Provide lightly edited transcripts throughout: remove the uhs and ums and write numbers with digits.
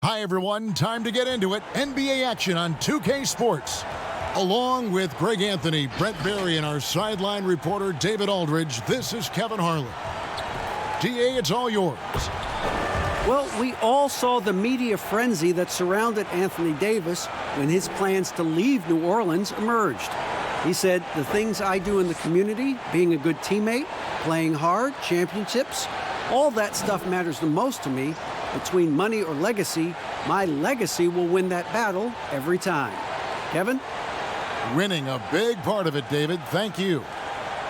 Hi, everyone. Time to get into it. NBA action on 2K Sports. Along with Greg Anthony, Brent Barry, and our sideline reporter, David Aldridge, this is Kevin Harlan. DA, it's all yours. Well, we all saw the media frenzy that surrounded Anthony Davis when his plans to leave New Orleans emerged. He said, the things I do in the community, being a good teammate, playing hard, championships, all that stuff matters the most to me. Between money or legacy, my legacy will win that battle every time. Kevin? Winning a big part of it, David. Thank you.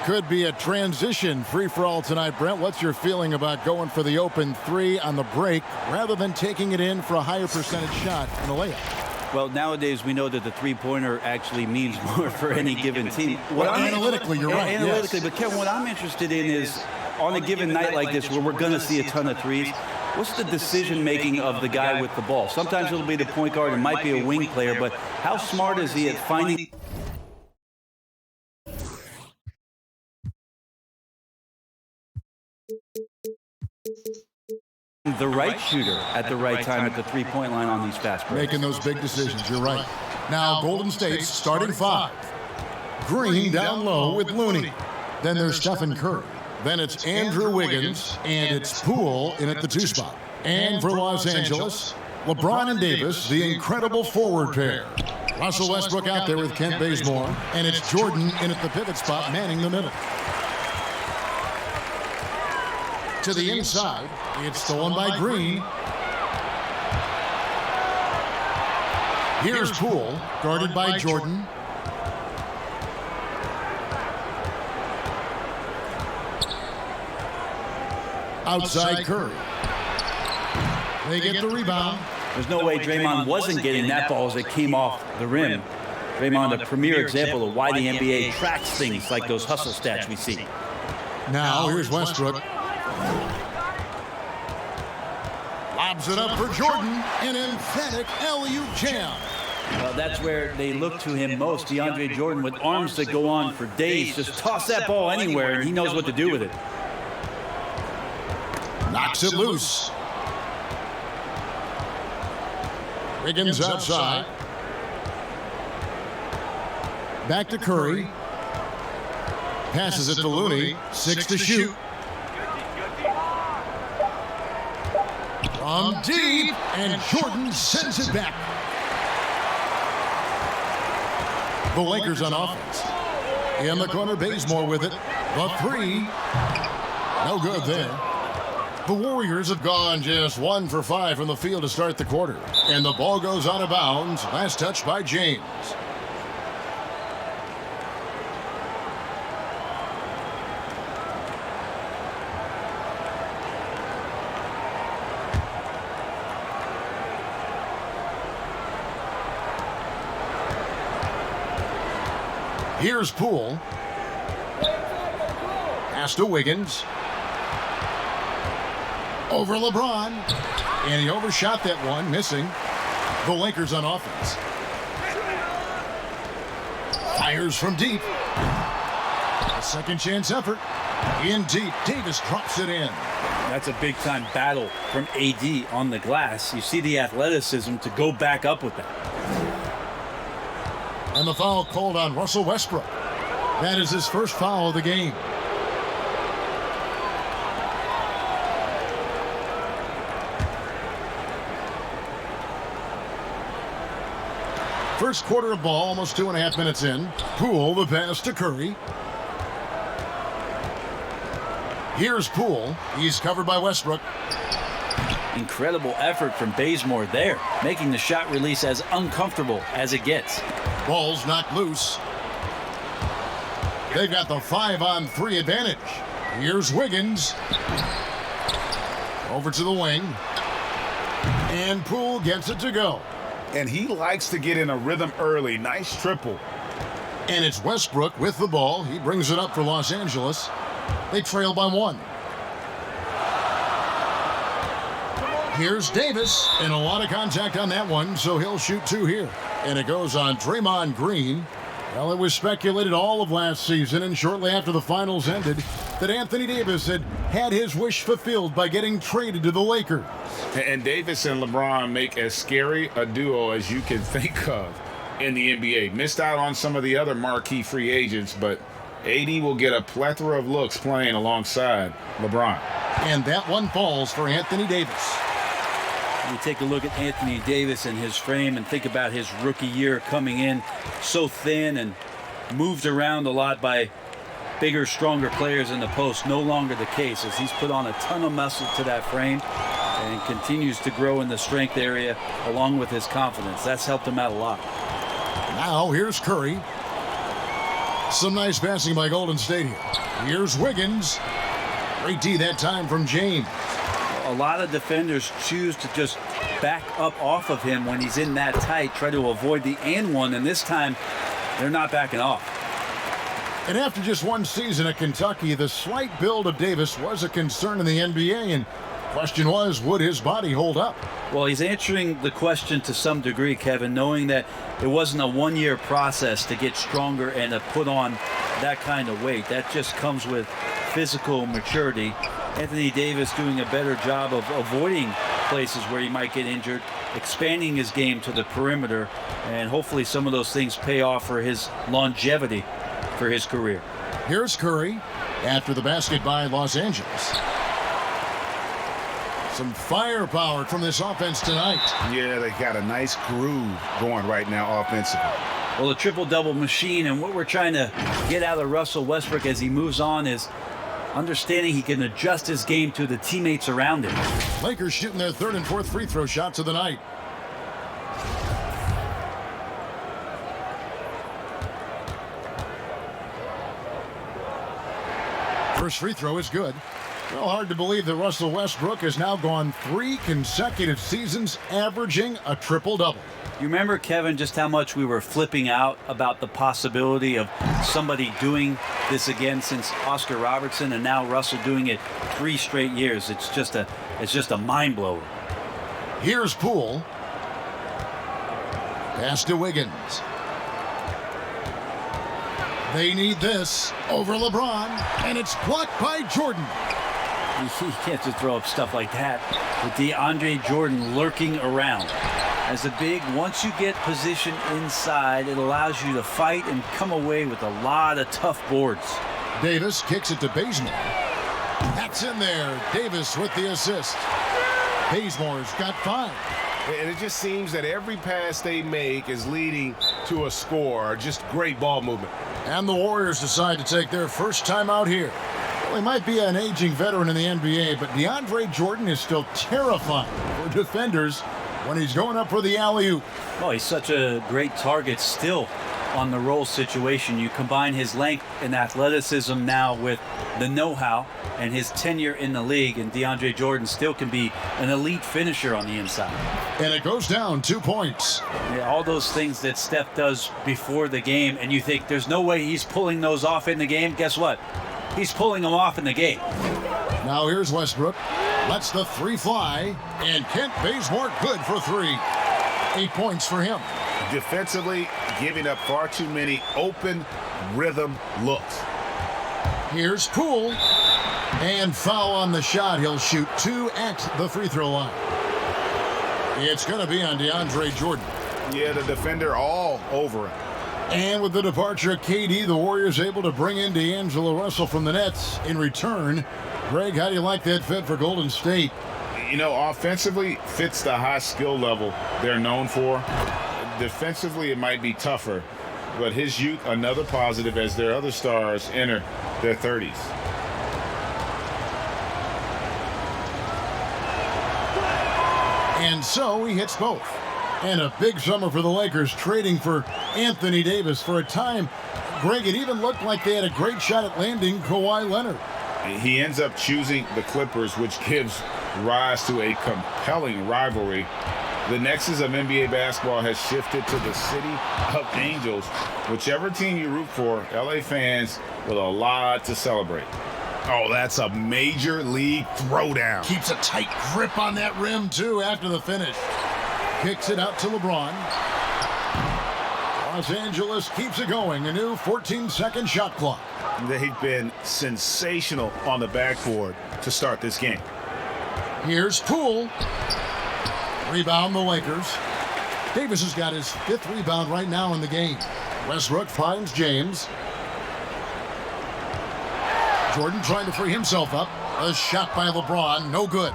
Could be a transition free-for-all tonight, Brent. What's your feeling about going for the open three on the break rather than taking it in for a higher percentage shot in the layup? Well, nowadays we know that the three-pointer actually means more for any given team. Analytically, you're right. Analytically, yes. But Kevin, what I'm interested in is on a given night like this where we're going to see a ton of threes, what's the decision-making of the guy with the ball? Sometimes it'll be the point guard, it might be a wing player, but how smart is he at finding the right shooter at the right time at the three-point line on these fast breaks? Making those big decisions, you're right. Now, Golden State's starting five. Green down low with Looney. Then there's Stephen Curry. Then it's Andrew Wiggins, and it's Poole in at the two spot. And for Los Angeles, LeBron and Davis, the incredible forward pair. Russell Westbrook out there with Kent Bazemore, and it's Jordan in at the pivot spot, manning the middle. To the inside, it's stolen by Green. Here's Poole, guarded by Jordan. Outside Curry. They get the rebound. There's no way Draymond wasn't getting that ball as it came off the rim. Draymond, a premier example of why the NBA tracks things like those hustle stats we see. Now here's Westbrook. Lobs it up for Jordan. An emphatic alley-oop jam. Well, that's where they look to him most. DeAndre Jordan with arms that go on for days. Just toss that ball anywhere, and he knows what to do with it. Knocks it loose. Wiggins outside. Back to Curry. Passes it to Looney. 6 to shoot. From deep, and Jordan sends it back. The Lakers on offense. In the corner, Bazemore with it. The three. No good there. The Warriors have gone just 1 for 5 from the field to start the quarter. And the ball goes out of bounds. Last touch by James. Here's Poole. Pass to Wiggins. Over LeBron. And he overshot that one, missing. The Lakers on offense. Fires from deep. A second chance effort. In deep. Davis drops it in. That's a big-time battle from AD on the glass. You see the athleticism to go back up with that. And the foul called on Russell Westbrook. That is his first foul of the game. First quarter of ball, almost 2.5 minutes in. Poole, the pass to Curry. Here's Poole. He's covered by Westbrook. Incredible effort from Bazemore there, making the shot release as uncomfortable as it gets. Ball's knocked loose. They've got the 5-on-3 advantage. Here's Wiggins. Over to the wing. And Poole gets it to go. And he likes to get in a rhythm early. Nice triple. And it's Westbrook with the ball. He brings it up for Los Angeles. They trail by 1. Here's Davis, and a lot of contact on that one, so he'll shoot 2 here. And it goes on Draymond Green. Well, it was speculated all of last season and shortly after the finals ended that Anthony Davis had had his wish fulfilled by getting traded to the Lakers. And Davis and LeBron make as scary a duo as you can think of in the NBA. Missed out on some of the other marquee free agents, but AD will get a plethora of looks playing alongside LeBron. And that one falls for Anthony Davis. You take a look at Anthony Davis and his frame and think about his rookie year coming in so thin and moved around a lot by bigger, stronger players in the post. No longer the case, as he's put on a ton of muscle to that frame and continues to grow in the strength area along with his confidence. That's helped him out a lot. Now here's Curry. Some nice passing by Golden State here. Here's Wiggins. Great D that time from James. A lot of defenders choose to just back up off of him when he's in that tight, try to avoid the and one, and this time they're not backing off. And after just one season at Kentucky, the slight build of Davis was a concern in the NBA, and the question was, would his body hold up? Well, he's answering the question to some degree, Kevin, knowing that it wasn't a one-year process to get stronger and to put on that kind of weight. That just comes with physical maturity. Anthony Davis doing a better job of avoiding places where he might get injured, expanding his game to the perimeter, and hopefully some of those things pay off for his longevity for his career. Here's Curry after the basket by Los Angeles. Some firepower from this offense tonight. Yeah, they got a nice groove going right now offensively. Well, a triple-double machine, and what we're trying to get out of Russell Westbrook as he moves on is understanding he can adjust his game to the teammates around him. Lakers shooting their third and fourth free throw shots of the night. First free throw is good. Well, hard to believe that Russell Westbrook has now gone 3 consecutive seasons averaging a triple-double. You remember, Kevin, just how much we were flipping out about the possibility of somebody doing this again since Oscar Robertson, and now Russell doing it 3 straight years. It's just a mind blower. Here's Poole. Pass to Wiggins. They need this over LeBron, and it's blocked by Jordan. You can't just throw up stuff like that with DeAndre Jordan lurking around. As a big, once you get position inside, it allows you to fight and come away with a lot of tough boards. Davis kicks it to Bazemore. That's in there. Davis with the assist. Bazemore's got 5. And it just seems that every pass they make is leading to a score. Just great ball movement. And the Warriors decide to take their first time out here. Well, he might be an aging veteran in the NBA, but DeAndre Jordan is still terrifying for defenders when he's going up for the alley-oop. Oh, he's such a great target still on the roll situation. You combine his length and athleticism now with the know-how and his tenure in the league, and DeAndre Jordan still can be an elite finisher on the inside. And it goes down 2 points. Yeah, all those things that Steph does before the game, and you think there's no way he's pulling those off in the game. Guess what? He's pulling them off in the game. Now here's Westbrook. Lets the 3 fly, and Kent Bazemore good for 3. 8 points for him. Defensively, giving up far too many open rhythm looks. Here's Poole. And foul on the shot. He'll shoot 2 at the free throw line. It's going to be on DeAndre Jordan. Yeah, the defender all over him. And with the departure of KD, the Warriors able to bring in D'Angelo Russell from the Nets in return. Greg, how do you like that fit for Golden State? You know, offensively, fits the high skill level they're known for. Defensively, it might be tougher, but his youth, another positive as their other stars enter their 30s. And so he hits both. And a big summer for the Lakers, trading for Anthony Davis. For a time, Greg, it even looked like they had a great shot at landing Kawhi Leonard. He ends up choosing the Clippers, which gives rise to a compelling rivalry. The nexus of NBA basketball has shifted to the city of angels. Whichever team you root for, LA fans with a lot to celebrate. Oh, that's a major league throwdown. Keeps a tight grip on that rim, too, after the finish. Kicks it out to LeBron. Los Angeles keeps it going. A new 14-second shot clock. They've been sensational on the backboard to start this game. Here's Poole. Rebound the Lakers. Davis has got his 5th rebound right now in the game. Westbrook finds James. Jordan trying to free himself up. A shot by LeBron, no good.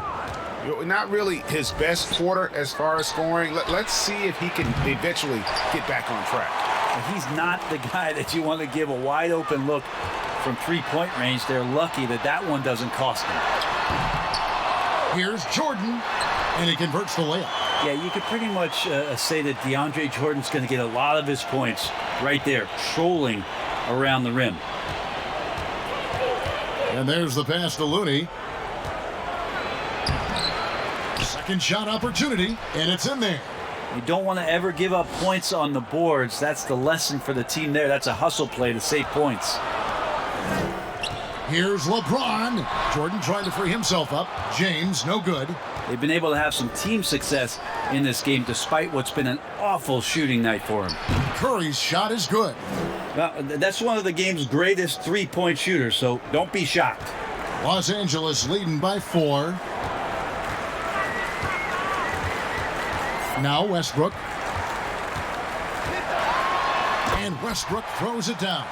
Not really his best quarter as far as scoring. Let's see if he can eventually get back on track. He's not the guy that you want to give a wide open look from three-point range. They're lucky that that one doesn't cost them. Here's Jordan, and he converts the layup. Yeah, you could pretty much say that DeAndre Jordan's going to get a lot of his points right there, trolling around the rim. And there's the pass to Looney. Second shot opportunity, and it's in there. You don't want to ever give up points on the boards. That's the lesson for the team there. That's a hustle play to save points. Here's LeBron. Jordan trying to free himself up. James, no good. They've been able to have some team success in this game despite what's been an awful shooting night for him. Curry's shot is good. Well, that's one of the game's greatest three-point shooters, so don't be shocked. Los Angeles leading by 4. Now Westbrook. And Westbrook throws it down.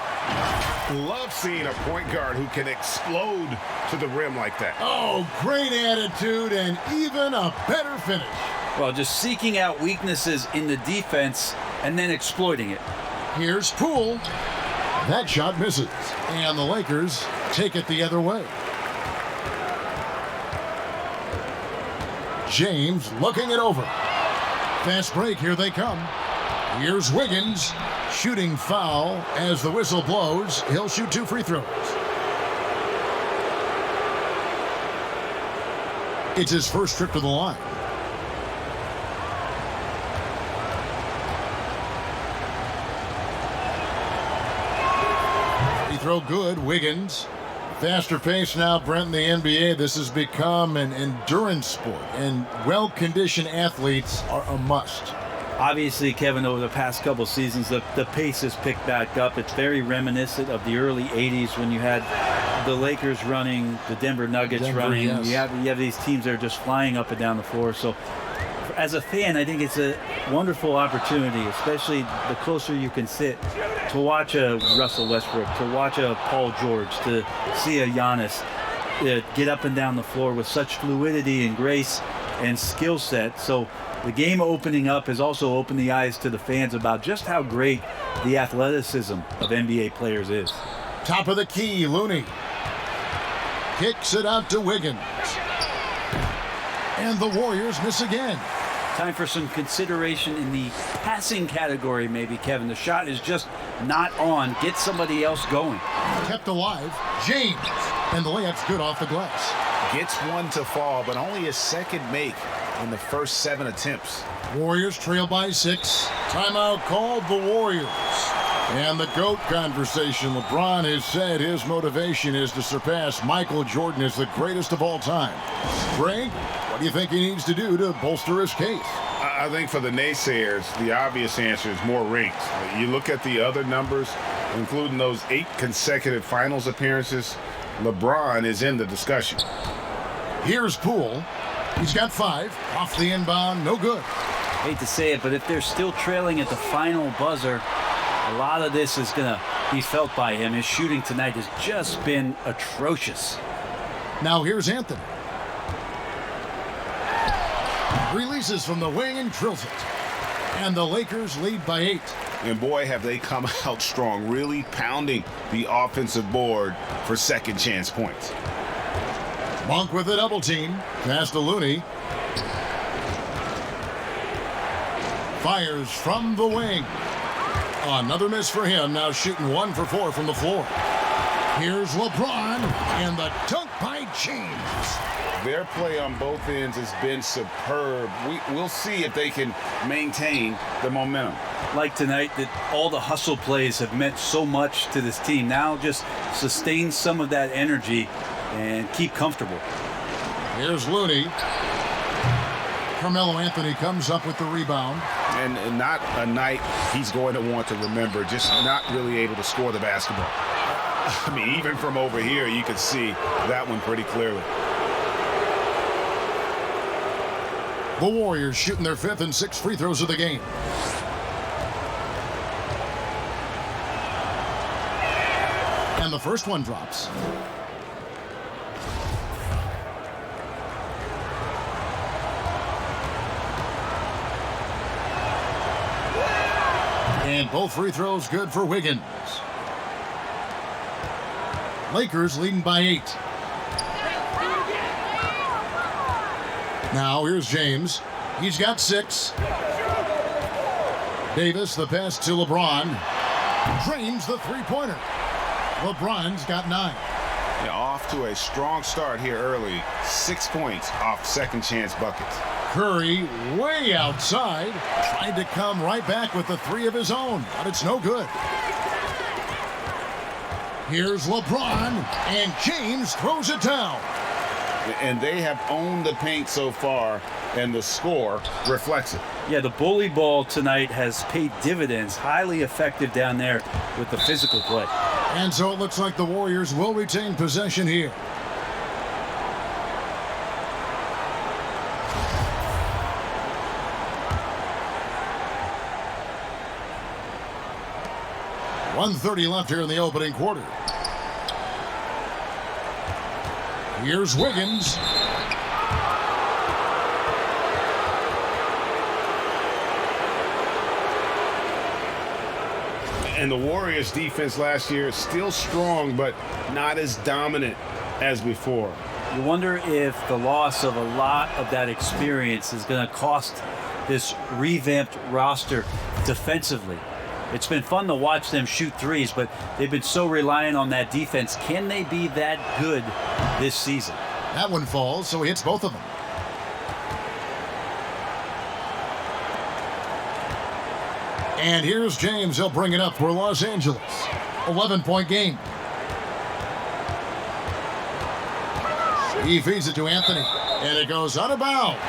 Love seeing a point guard who can explode to the rim like that. Oh, great attitude and even a better finish. Well, just seeking out weaknesses in the defense and then exploiting it. Here's Poole. That shot misses. And the Lakers take it the other way. James looking it over. Fast break, here they come. Here's Wiggins. Shooting foul as the whistle blows. He'll shoot 2 free throws. It's his first trip to the line. Free throw good, Wiggins. Faster pace now, Brent, in the NBA. This has become an endurance sport, and well-conditioned athletes are a must. Obviously, Kevin, over the past couple seasons, the pace has picked back up. It's very reminiscent of the early 80s when you had the Lakers running, the Denver Nuggets running. Yes. You have these teams that are just flying up and down the floor. So as a fan, I think it's a wonderful opportunity, especially the closer you can sit, to watch a Russell Westbrook, to watch a Paul George, to see a Giannis get up and down the floor with such fluidity and grace and skill set. So the game opening up has also opened the eyes to the fans about just how great the athleticism of NBA players is. Top of the key, Looney. Kicks it out to Wiggins. And the Warriors miss again. Time for some consideration in the passing category, maybe, Kevin. The shot is just not on. Get somebody else going. Kept alive, James. And the layup's good off the glass. Gets one to fall, but only a second make in the first 7 attempts. Warriors trail by 6. Timeout called the Warriors. And the GOAT conversation. LeBron has said his motivation is to surpass Michael Jordan as the greatest of all time. Greg, what do you think he needs to do to bolster his case? I think for the naysayers, the obvious answer is more rings. You look at the other numbers, including those 8 consecutive finals appearances, LeBron is in the discussion. Here's Poole. He's got 5. Off the inbound, no good. Hate to say it, but if they're still trailing at the final buzzer, a lot of this is going to be felt by him. His shooting tonight has just been atrocious. Now here's Anthony. Releases from the wing and drills it. And the Lakers lead by 8. And boy, have they come out strong, really pounding the offensive board for second chance points. Monk with a double team. Pass to Looney. Fires from the wing. Another miss for him. Now shooting 1 for 4 from the floor. Here's LeBron. And the dunk by James. Their play on both ends has been superb. We'll see if they can maintain the momentum. Like tonight, that all the hustle plays have meant so much to this team. Now just sustain some of that energy and keep comfortable. Here's Looney. Carmelo Anthony comes up with the rebound. And not a night he's going to want to remember, just not really able to score the basketball. I mean, even from over here, you could see that one pretty clearly. The Warriors shooting their 5th and 6th free throws of the game. And the first one drops. And both free throws good for Wiggins. Lakers leading by 8. Now here's James. He's got 6. Davis, the pass to LeBron. Drains the three-pointer. LeBron's got 9. Yeah, off to a strong start here early. 6 points off second chance buckets. Curry way outside. Tried to come right back with the 3 of his own, but it's no good. Here's LeBron, and James throws it down. And they have owned the paint so far, and the score reflects it. Yeah, the bully ball tonight has paid dividends. Highly effective down there with the physical play. And so it looks like the Warriors will retain possession here. .130 left here in the opening quarter. Here's Wiggins. And the Warriors defense last year is still strong, but not as dominant as before. You wonder if the loss of a lot of that experience is going to cost this revamped roster defensively. It's been fun to watch them shoot threes, but they've been so reliant on that defense. Can they be that good this season? That one falls, so he hits both of them. And here's James. He'll bring it up for Los Angeles. 11-point game. He feeds it to Anthony, and it goes out of bounds.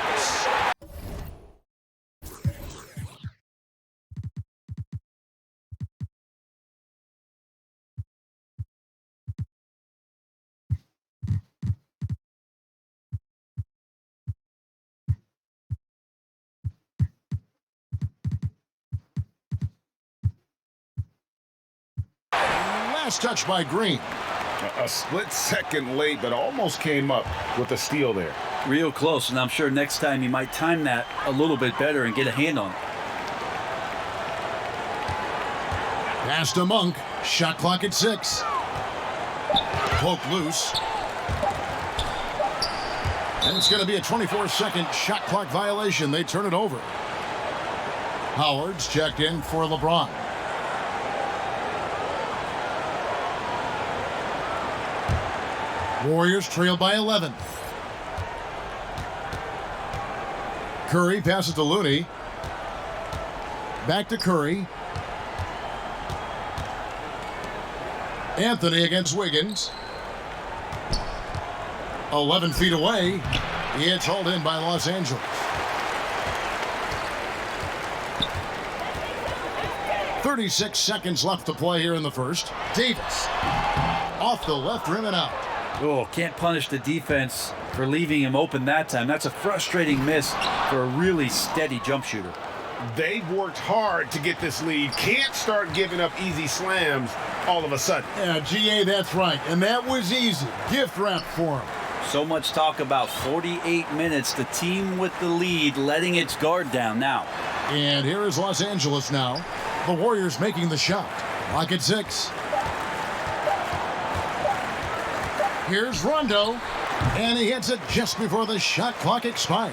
Last touch by Green. A split second late, but almost came up with a steal there. Real close, and I'm sure next time he might time that a little bit better and get a hand on it. Pass to Monk. Shot clock at 6. Poke loose. And it's going to be a 24-second shot clock violation. They turn it over. Howard's checked in for LeBron. Warriors trail by 11. Curry passes to Looney. Back to Curry. Anthony against Wiggins. 11 feet away. It's hauled in by Los Angeles. .36 seconds left to play here in the first. Davis. Off the left rim and out. Oh, can't punish the defense for leaving him open that time. That's a frustrating miss for a really steady jump shooter. They've worked hard to get this lead. Can't start giving up easy slams all of a sudden. Yeah, GA, that's right. And that was easy. Gift wrap for him. So much talk about 48 minutes. The team with the lead letting its guard down now. And here is Los Angeles now. The Warriors making the shot. Clock at 6. Here's Rondo, and he hits it just before the shot clock expires.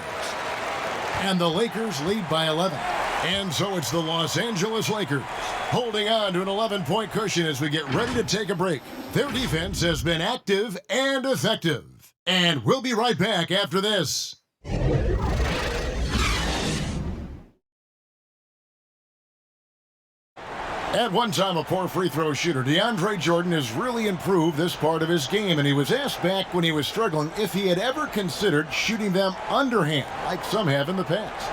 And the Lakers lead by 11. And so it's the Los Angeles Lakers holding on to an 11-point cushion as we get ready to take a break. Their defense has been active and effective. And we'll be right back after this. At one time a poor free throw shooter, DeAndre Jordan has really improved this part of his game, and he was asked back when he was struggling if he had ever considered shooting them underhand, like some have in the past.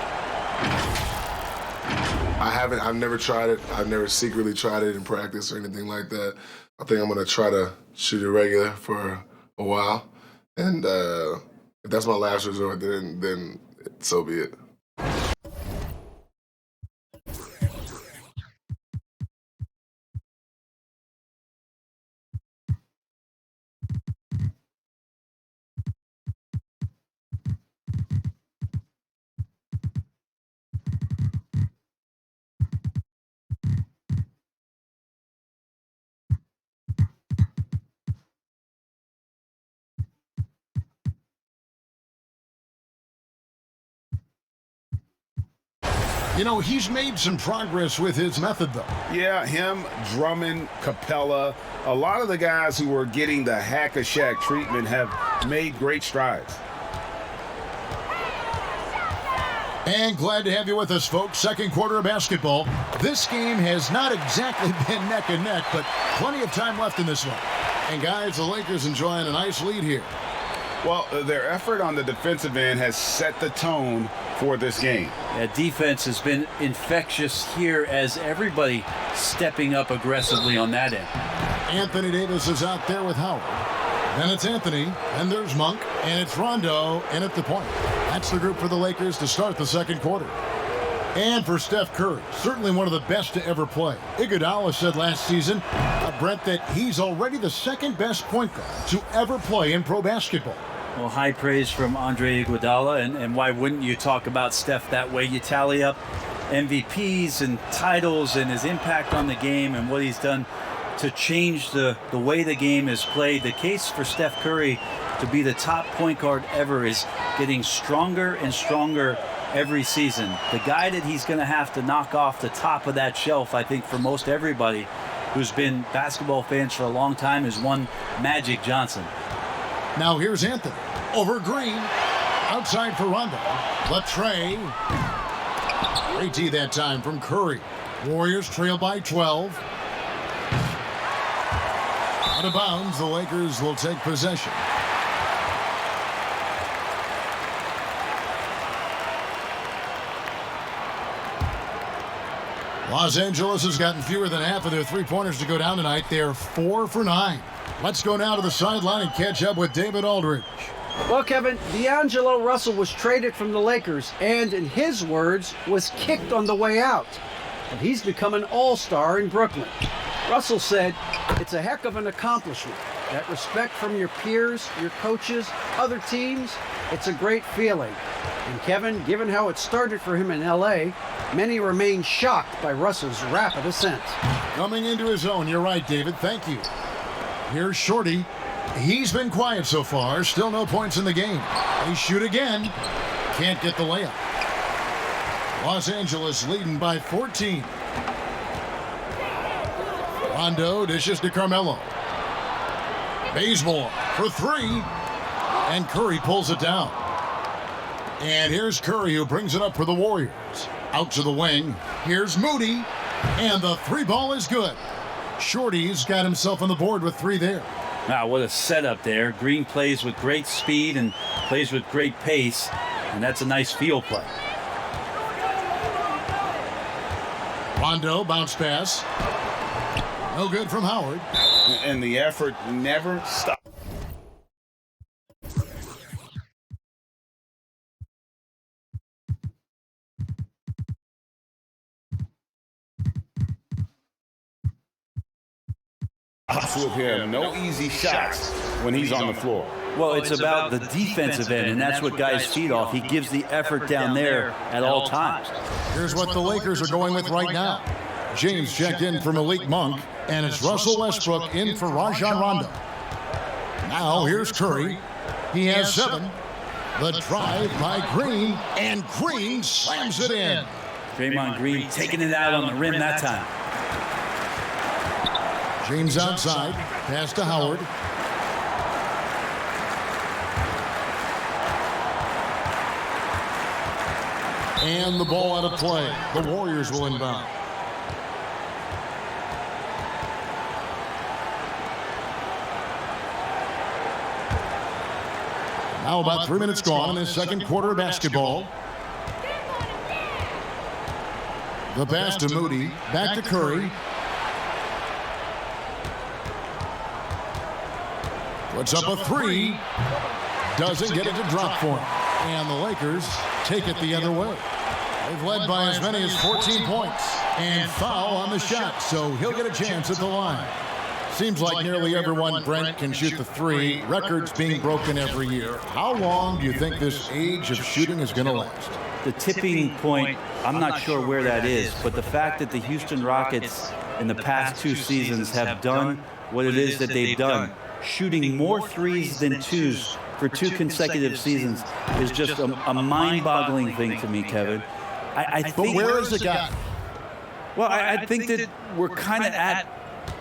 I haven't. I've never tried it. I've never secretly tried it in practice or anything like that. I think I'm going to try to shoot it regular for a while. And if that's my last resort, then so be it. You know, he's made some progress with his method, though. Yeah, him, Drummond, Capella, a lot of the guys who were getting the hack-a-shack treatment have made great strides. And glad to have you with us, folks. Second quarter of basketball. This game has not exactly been neck and neck, but plenty of time left in this one. And guys, the Lakers enjoying a nice lead here. Well, their effort on the defensive end has set the tone for this game. Yeah, defense has been infectious here as everybody stepping up aggressively on that end. Anthony Davis is out there with Howard. Then it's Anthony, and there's Monk, and it's Rondo, and at the point. That's the group for the Lakers to start the second quarter. And for Steph Curry, certainly one of the best to ever play. Iguodala said last season, Brent, that he's already the second best point guard to ever play in pro basketball. Well, high praise from Andre Iguodala, and why wouldn't you talk about Steph that way? You tally up MVPs and titles and his impact on the game and what he's done to change the way the game is played. The case for Steph Curry to be the top point guard ever is getting stronger and stronger every season. The guy that he's going to have to knock off the top of that shelf, I think, for most everybody who's been basketball fans for a long time, is one Magic Johnson. Now here's Anthony over Green, outside for Rondo. Latrey. Great D that time from Curry. Warriors trail by 12. Out of bounds, the Lakers will take possession. Los Angeles has gotten fewer than half of their three-pointers to go down tonight. They're 4 for 9. Let's go now to the sideline and catch up with David Aldridge. Well, Kevin, D'Angelo Russell was traded from the Lakers and, in his words, was kicked on the way out. But he's become an all-star in Brooklyn. Russell said, "It's a heck of an accomplishment. That respect from your peers, your coaches, other teams, it's a great feeling." And Kevin, given how it started for him in L.A., many remain shocked by Russell's rapid ascent. Coming into his own, you're right, David. Thank you. Here's Shorty. He's been quiet so far. Still no points in the game. They shoot again. Can't get the layup. Los Angeles leading by 14. Rondo dishes to Carmelo. Bazemore for 3. And Curry pulls it down. And here's Curry, who brings it up for the Warriors. Out to the wing. Here's Moody. And the 3 ball is good. Shorty's got himself on the board with 3 there. Wow, what a setup there. Green plays with great speed and plays with great pace, and that's a nice field play. Rondo, bounce pass. No good from Howard. And the effort never stopped. With him, no easy shots when he's on the floor. Well, it's about the defensive end, and that's what guys feed off. He gives the effort down there at all times. Here's what the Lakers are going with right now. James checked in for Malik Monk, and it's Russell Westbrook in for Rajon Rondo. Now here's Curry. He has 7. The drive by Green, and Green slams it in. Draymond Green taking it out on the rim that time. James outside, pass to Howard. And the ball out of play. The Warriors will inbound. Now about 3 minutes gone in this second quarter of basketball. The pass to Moody. Back to Curry. Puts up a three. Doesn't get it to drop for him. And the Lakers take it the other way. They've led by as many as 14 points. And foul on the shot, so he'll get a chance at the line. Seems like nearly everyone, Brent, can shoot the three. Records being broken every year. How long do you think this age of shooting is going to last? The tipping point, I'm not sure where that is, but the fact that the Houston Rockets in the past 2 seasons have done what it is that they've done, shooting more threes than twos for 2 consecutive seasons, is just a mind-boggling thing to me, Kevin. I think, but where is the gap? Well, I think that we're kind of at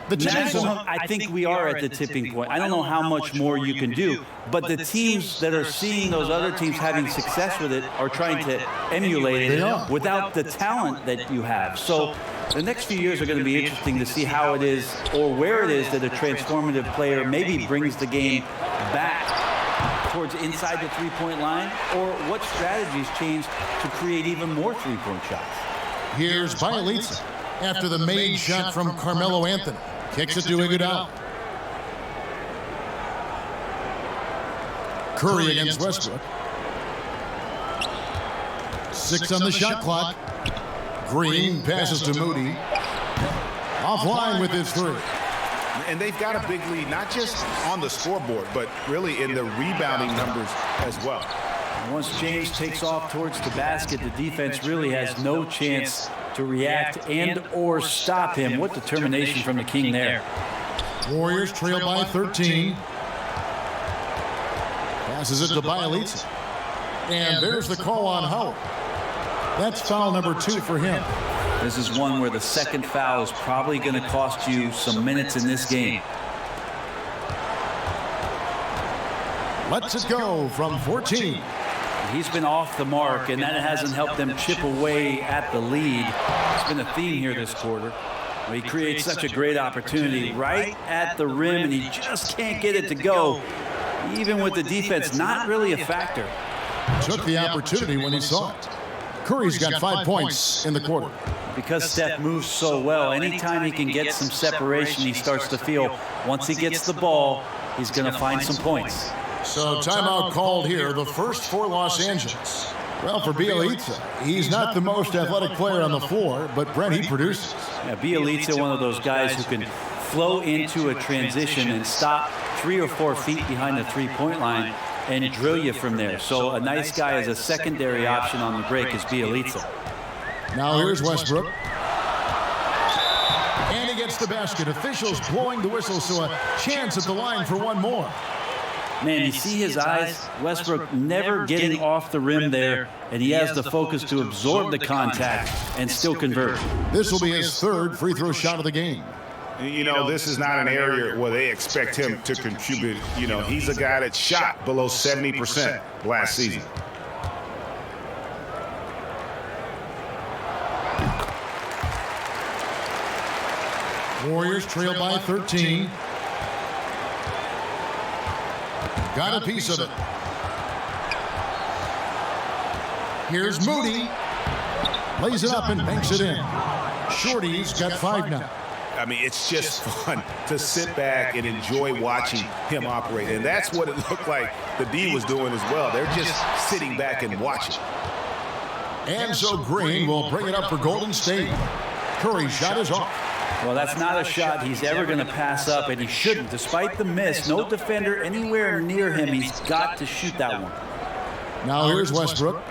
The maximum. maximum. I think we are at the tipping point. I don't know how much more you can do, but the teams that are seeing those other teams having success with it are trying to emulate They it are. without the talent that you have. So the next few years are going to be interesting to see how it is or where it is that a transformative player maybe brings the game back towards inside the three-point line, or what strategies change to create even more three-point shots. Here's Bielitsa after the made shot from Carmelo Anthony. Kicks it to Iguodala. Curry against Westbrook. 6 on the shot clock. Green passes to Moody. Offline with his 3. And they've got a big lead, not just on the scoreboard, but really in the rebounding numbers as well. Once James takes off towards the basket, the defense really has no chance to react and or stop him. What determination from the King there. Warriors trail by 13. Passes it to Bielitsa. And there's the call on Howard. That's foul number 2 for him. This is one where the second foul is probably going to cost you some minutes in this game. Lets it go from 14. He's been off the mark, and that hasn't helped them chip away at the lead. It's been a theme here this quarter. He creates such a great opportunity right at the rim, and he just can't get it to go, even with the defense not really a factor. Took the opportunity when he saw it. Curry's got 5 points in the quarter. Because Steph moves so well, anytime he can get some separation, he starts to feel once he gets the ball, he's going to find some points. So timeout called here, the first for Los Angeles. Well, for Bielitsa, he's not the most athletic player on the floor, but Brent, he produces. Yeah, Bielitsa, one of those guys who can flow into a transition and stop 3 or 4 feet behind the three-point line and drill you from there. So a nice guy as a secondary option on the break is Bielitsa. Now here's Westbrook. And he gets the basket. Officials blowing the whistle, so a chance at the line for one more. Man, you see his eyes? Westbrook never getting off the rim there, and he has the focus to absorb the contact and still convert. This will be his 3rd free throw shot of the game. You know, this is not an area where they expect him to contribute. You know, he's a guy that shot below 70% last season. Warriors trail by 13. Got a piece of it. Here's Moody. Lays it up and banks it in. Shorty's got 5 now. I mean, it's just fun to sit back and enjoy watching him operate. And that's what it looked like the D was doing as well. They're just sitting back and watching. And so Green will bring it up for Golden State. Curry's shot is off. Well, that's not a shot he's ever going to pass up, and he shouldn't. Despite the miss, no defender anywhere near him. He's got to shoot that one. Now here's Westbrook.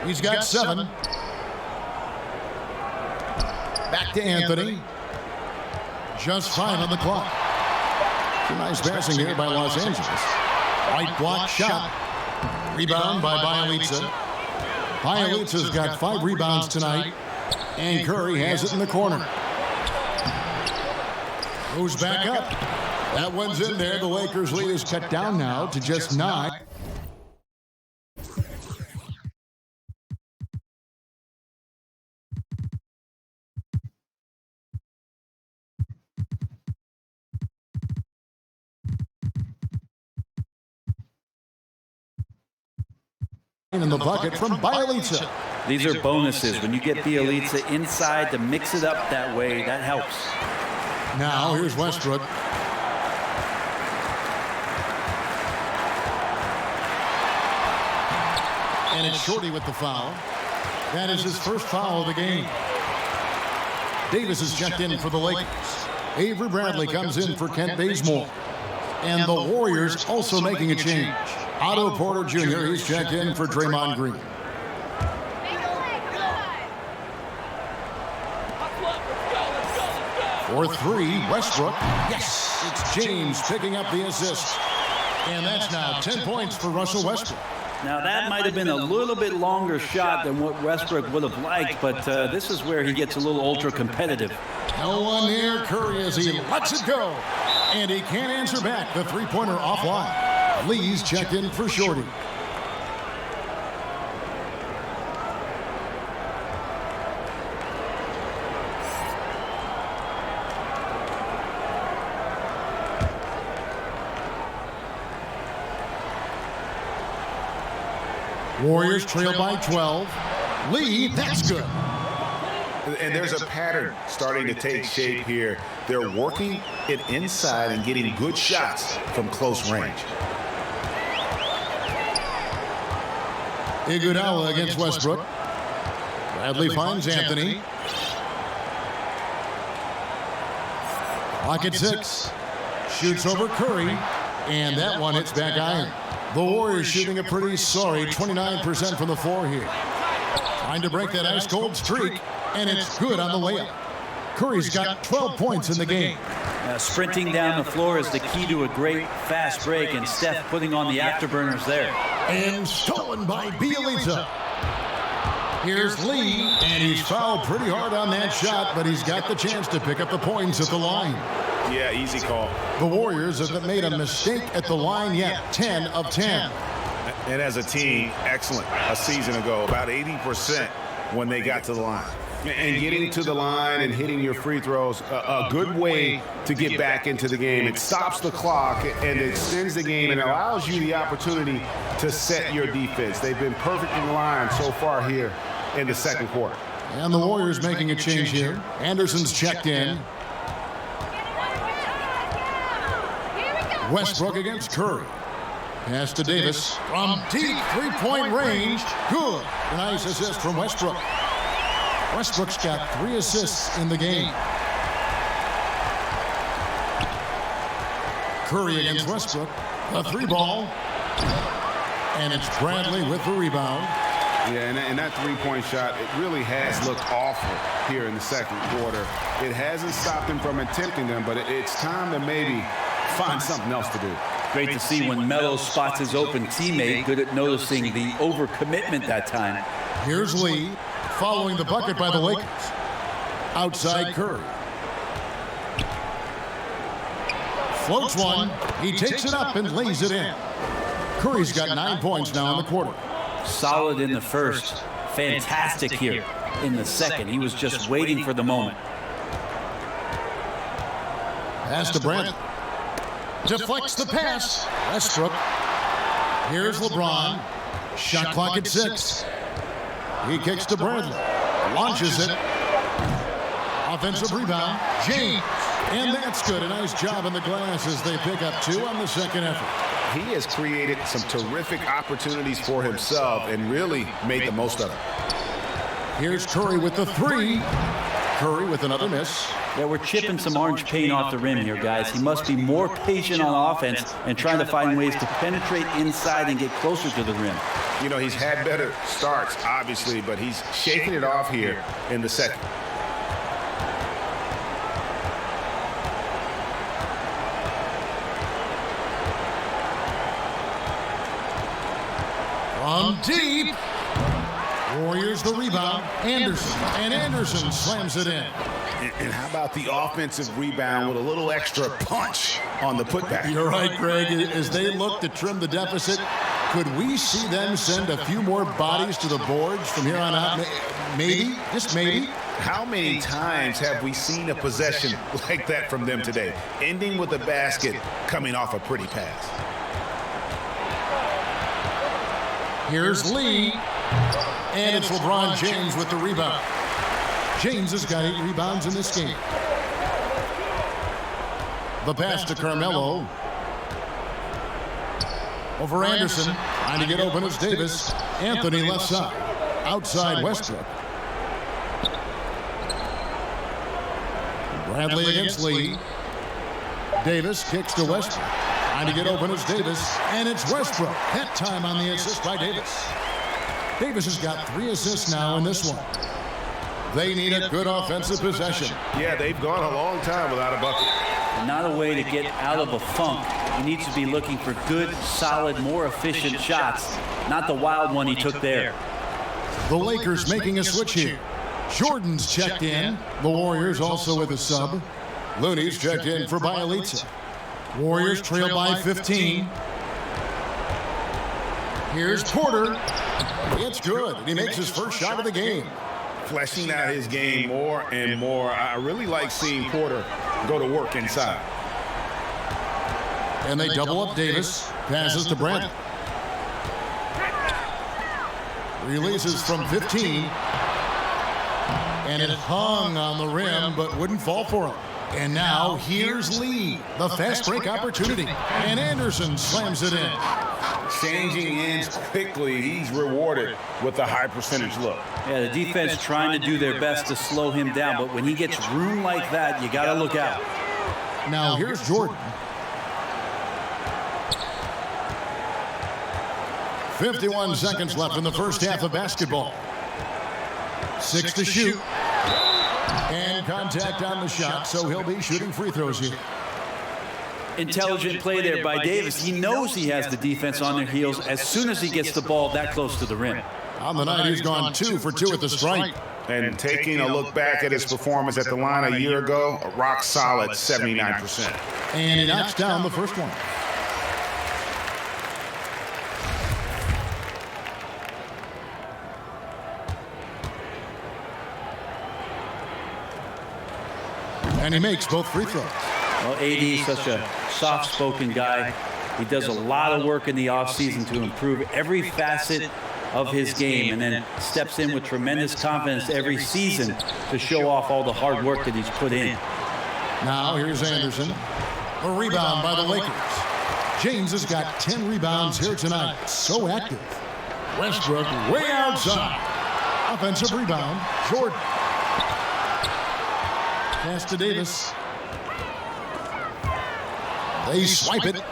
He's got 7. Back to Anthony. Just 5 on the clock. Some nice passing here by Los Angeles. White block shot. Rebound by Bielitsa. Bielitsa's got 5 rebounds tonight. And Curry has it in the corner. Goes back up. That one's in there. The Lakers' lead is cut down now to just 9. in the bucket from Bielitsa. These are bonuses. When you get Bielitsa inside to mix it up that way, that helps. Now here's Westbrook. And it's Shorty with the foul. That is his first foul of the game. Davis is checked in for the Lakers. Avery Bradley comes in for Kent Bazemore. And the Warriors also making a change. Otto Porter Jr. He's checked in for Draymond Green. For three, Westbrook. Yes, it's James picking up the assist. And that's now 10 points for Russell Westbrook. Now, that might have been a little bit longer shot than what Westbrook would have liked, but this is where he gets a little ultra-competitive. No one near Curry as he lets it go. And he can't answer back. The three-pointer offline. Lee's checked in for Shorty. Warriors trail by 12. Lee, that's good. And there's a pattern starting to take shape here. They're working it inside and getting good shots from close range. Iguodala against Westbrook. Bradley finds Anthony. Clock at 6. Shoots over Curry. And that one hits back iron. The Warriors shooting a pretty sorry 29% from the floor here. Trying to break that ice-cold streak, and it's good on the layup. Curry's got 12 points in the game. Sprinting down the floor is the key to a great fast break, and Steph putting on the afterburners there. And stolen by Bielitsa. Here's Lee, and he's fouled pretty hard on that shot, but he's got the chance to pick up the points at the line. Yeah, easy call. The Warriors have made a mistake at the line yet, 10 of 10. And as a team, excellent. A season ago, about 80% when they got to the line. And getting to the line and hitting your free throws, a good way to get back into the game. It stops the clock and extends the game and allows you the opportunity to set your defense. They've been perfect in the line so far here in the second quarter. And the Warriors making a change here. Anderson's checked in. Westbrook against Curry. Pass to Davis from deep three-point range. Good. A nice assist from Westbrook. Westbrook's got 3 assists in the game. Curry against Westbrook. A 3-ball. And it's Bradley with the rebound. Yeah, and that three-point shot, it really has looked awful here in the second quarter. It hasn't stopped him from attempting them, but it's time to maybe find something else to do. Great to see when Melo spots his open teammate, good at noticing the overcommitment that time. Here's Lee, following the bucket by the Lakers. Outside Curry. Floats one. He takes it up and lays it in. Curry's got 9 points now in the quarter. Solid in the first. Fantastic here in the second. He was just waiting for the moment. Pass to Bradley. Deflects the pass. Westbrook. Here's LeBron. Shot clock at 6. He kicks to Bradley. Launches it. Offensive rebound. James. And that's good. A nice job in the glass as they pick up 2 on the second effort. He has created some terrific opportunities for himself and really made the most of it. Here's Curry with the 3. Curry with another miss. Yeah, we're chipping some orange paint off the rim here, guys. He must be more patient on offense and trying to find ways to penetrate inside and get closer to the rim. You know, he's had better starts, obviously, but he's shaking it off here in the second. From deep. Warriors the rebound. Anderson. And Anderson slams it in. And how about the offensive rebound with a little extra punch on the putback? You're right, Greg. As they look to trim the deficit, could we see them send a few more bodies to the boards from here on out? Maybe, just maybe. How many times have we seen a possession like that from them today, ending with a basket coming off a pretty pass? Here's Lee. And it's LeBron James with the rebound. James has got 8 rebounds in this game. The pass to Carmelo. Over Anderson. Trying to get open is Davis. Anthony left side. Outside Westbrook. Bradley against Lee. Davis kicks to Westbrook. Trying to get open is Davis. And it's Westbrook. That time on the assist by Davis. Davis has got 3 assists now in this one. They need a good offensive possession. Yeah, they've gone a long time without a bucket. Not a way to get out of a funk. He needs to be looking for good, solid, more efficient shots, not the wild one he took there. The Lakers making a switch here. Jordan's checked in. The Warriors also with a sub. Looney's checked in for Bielitsa. Warriors trail by 15. Here's Porter. It's good. He makes his first shot of the game. Fleshing out his game more and more. I really like seeing Porter go to work inside. And they double up Davis. Passes to Bradley. Releases from 15. And it hung on the rim, but wouldn't fall for him. And now here's Lee. The fast break opportunity. And Anderson slams it in. Changing ends quickly. He's rewarded with a high percentage look. Yeah, the defense trying to do their best to slow him down, but when he gets room like that, you got to look out. Now here's Jordan. 51 seconds left in the first half of basketball. 6 to shoot. And contact on the shot, so he'll be shooting free throws here. Intelligent play there by Davis. He knows he has the defense on their heels as soon as he gets the ball that close to the rim. On the night, he's gone 2 for 2 at the stripe. And taking a look back at his performance at the line a year ago, a rock solid 79%. And he knocks down the first one. And he makes both free throws. Well, AD is such a soft-spoken guy. He does a lot of work in the offseason to improve every facet of his game and then steps in with tremendous confidence every season to show off all the hard work that he's put in. Now here's Anderson. A rebound by the Lakers. James has got 10 rebounds here tonight. So active. Westbrook way outside. Offensive rebound. Jordan. Pass to Davis. They swipe it.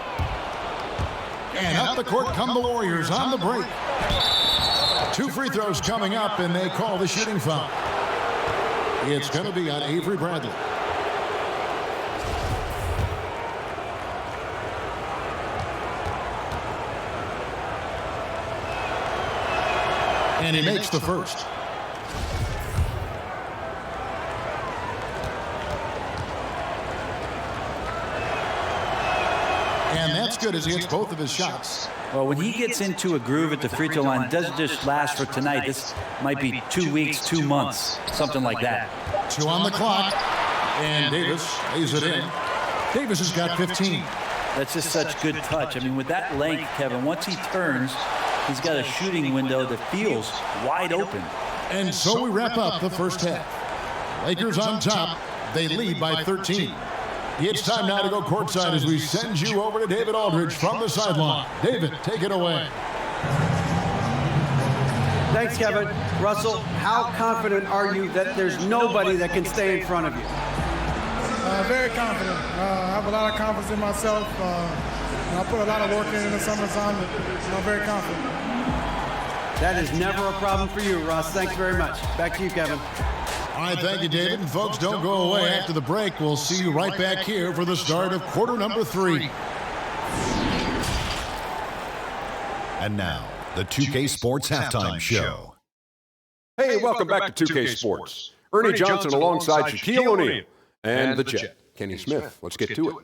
And up the court come the Warriors on the break. 2 free throws coming up, and they call the shooting foul. It's going to be on Avery Bradley. And he makes the first. And that's good as he hits both of his shots. Well, when he gets into a groove at the free throw line, it doesn't just last for tonight. This might be 2 weeks, 2 months, something like that. 2 on the clock. And Davis lays it in. Davis has got 15. That's just such good touch. I mean, with that length, Kevin, once he turns, he's got a shooting window that feels wide open. And so we wrap up the first half. Lakers on top. They lead by 13. It's time now to go courtside as we send you over to David Aldridge from the sideline. David, take it away. Thanks, Kevin. Russell, how confident are you that there's nobody that can stay in front of you? Very confident. I have a lot of confidence in myself. I put a lot of work in the summertime. I'm very confident. That is never a problem for you, Russ. Thanks very much. Back to you, Kevin. All right, thank you, David. And folks, don't go away. After the break, we'll see you right back here for the start of quarter number 3. And now, the 2K Sports Halftime Show. Hey, welcome back to 2K Sports. Ernie Johnson alongside Shaquille O'Neal and the Jet, Kenny Smith. Let's get to it.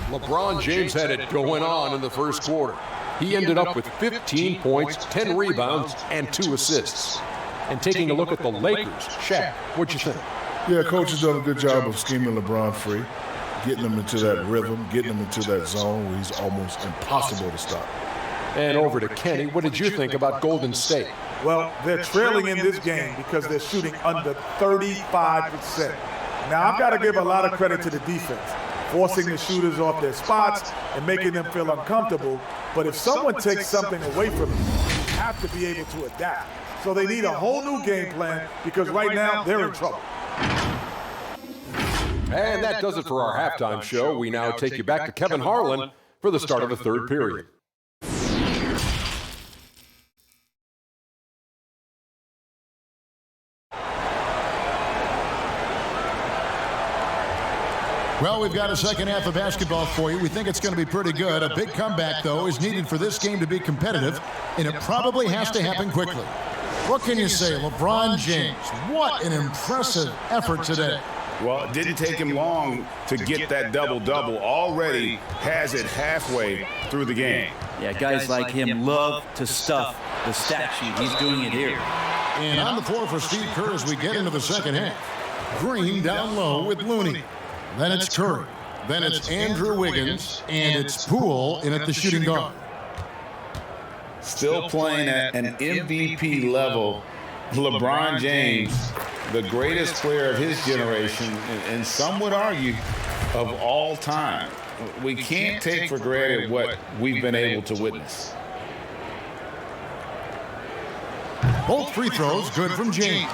LeBron James had it going on in the first quarter. He ended up with 15 points, 10 rebounds, and 2 assists. And taking a look at the Lakers, Shaq, what'd you think? Yeah, coach has done a good job of scheming LeBron free, getting him into that rhythm, getting him into that zone where he's almost impossible to stop. And over to Kenny. What did you think about Golden State? Well, they're trailing in this game because they're shooting under 35%. Now, I've got to give a lot of credit to the defense, forcing the shooters off their spots and making them feel uncomfortable. But if someone takes something away from you, you have to be able to adapt. So they need a whole new game plan because right now they're in trouble. And that does it for our halftime show. We now take you back to Kevin Harlan for the start of the third period. Well, we've got a second half of basketball for you. We think it's going to be pretty good. A big comeback, though, is needed for this game to be competitive, and it probably has to happen quickly. What can you say, LeBron James? What an impressive effort today. Well, it didn't take him long to get that double-double. Already has it halfway through the game. Yeah, guys like him love to stuff the stat sheet. He's doing it here. And on the floor for Steve Kerr as we get into the second half. Green down low with Looney. Then it's Curry. Then it's Andrew Wiggins. And it's Poole in at the shooting guard. Still playing at an MVP level, LeBron James, the greatest player of his generation, and some would argue of all time. We can't take for granted what we've been able to witness. Both free throws good from James.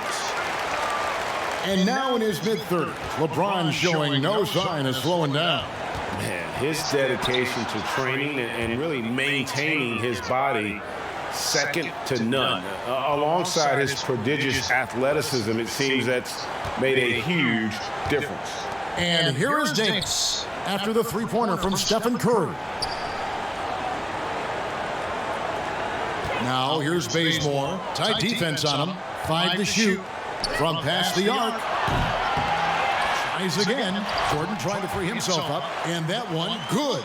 And now in his mid-30s, LeBron showing no sign of slowing down. Man, his dedication to training and really maintaining his body, second to none. Alongside his prodigious athleticism, it seems that's made a huge difference. And here is Davis after the three-pointer from Stephen Curry. Now here's Bazemore. Tight defense on him. 5 to shoot. From past the arc. Tries again. Jordan trying to free himself up. And that one, good.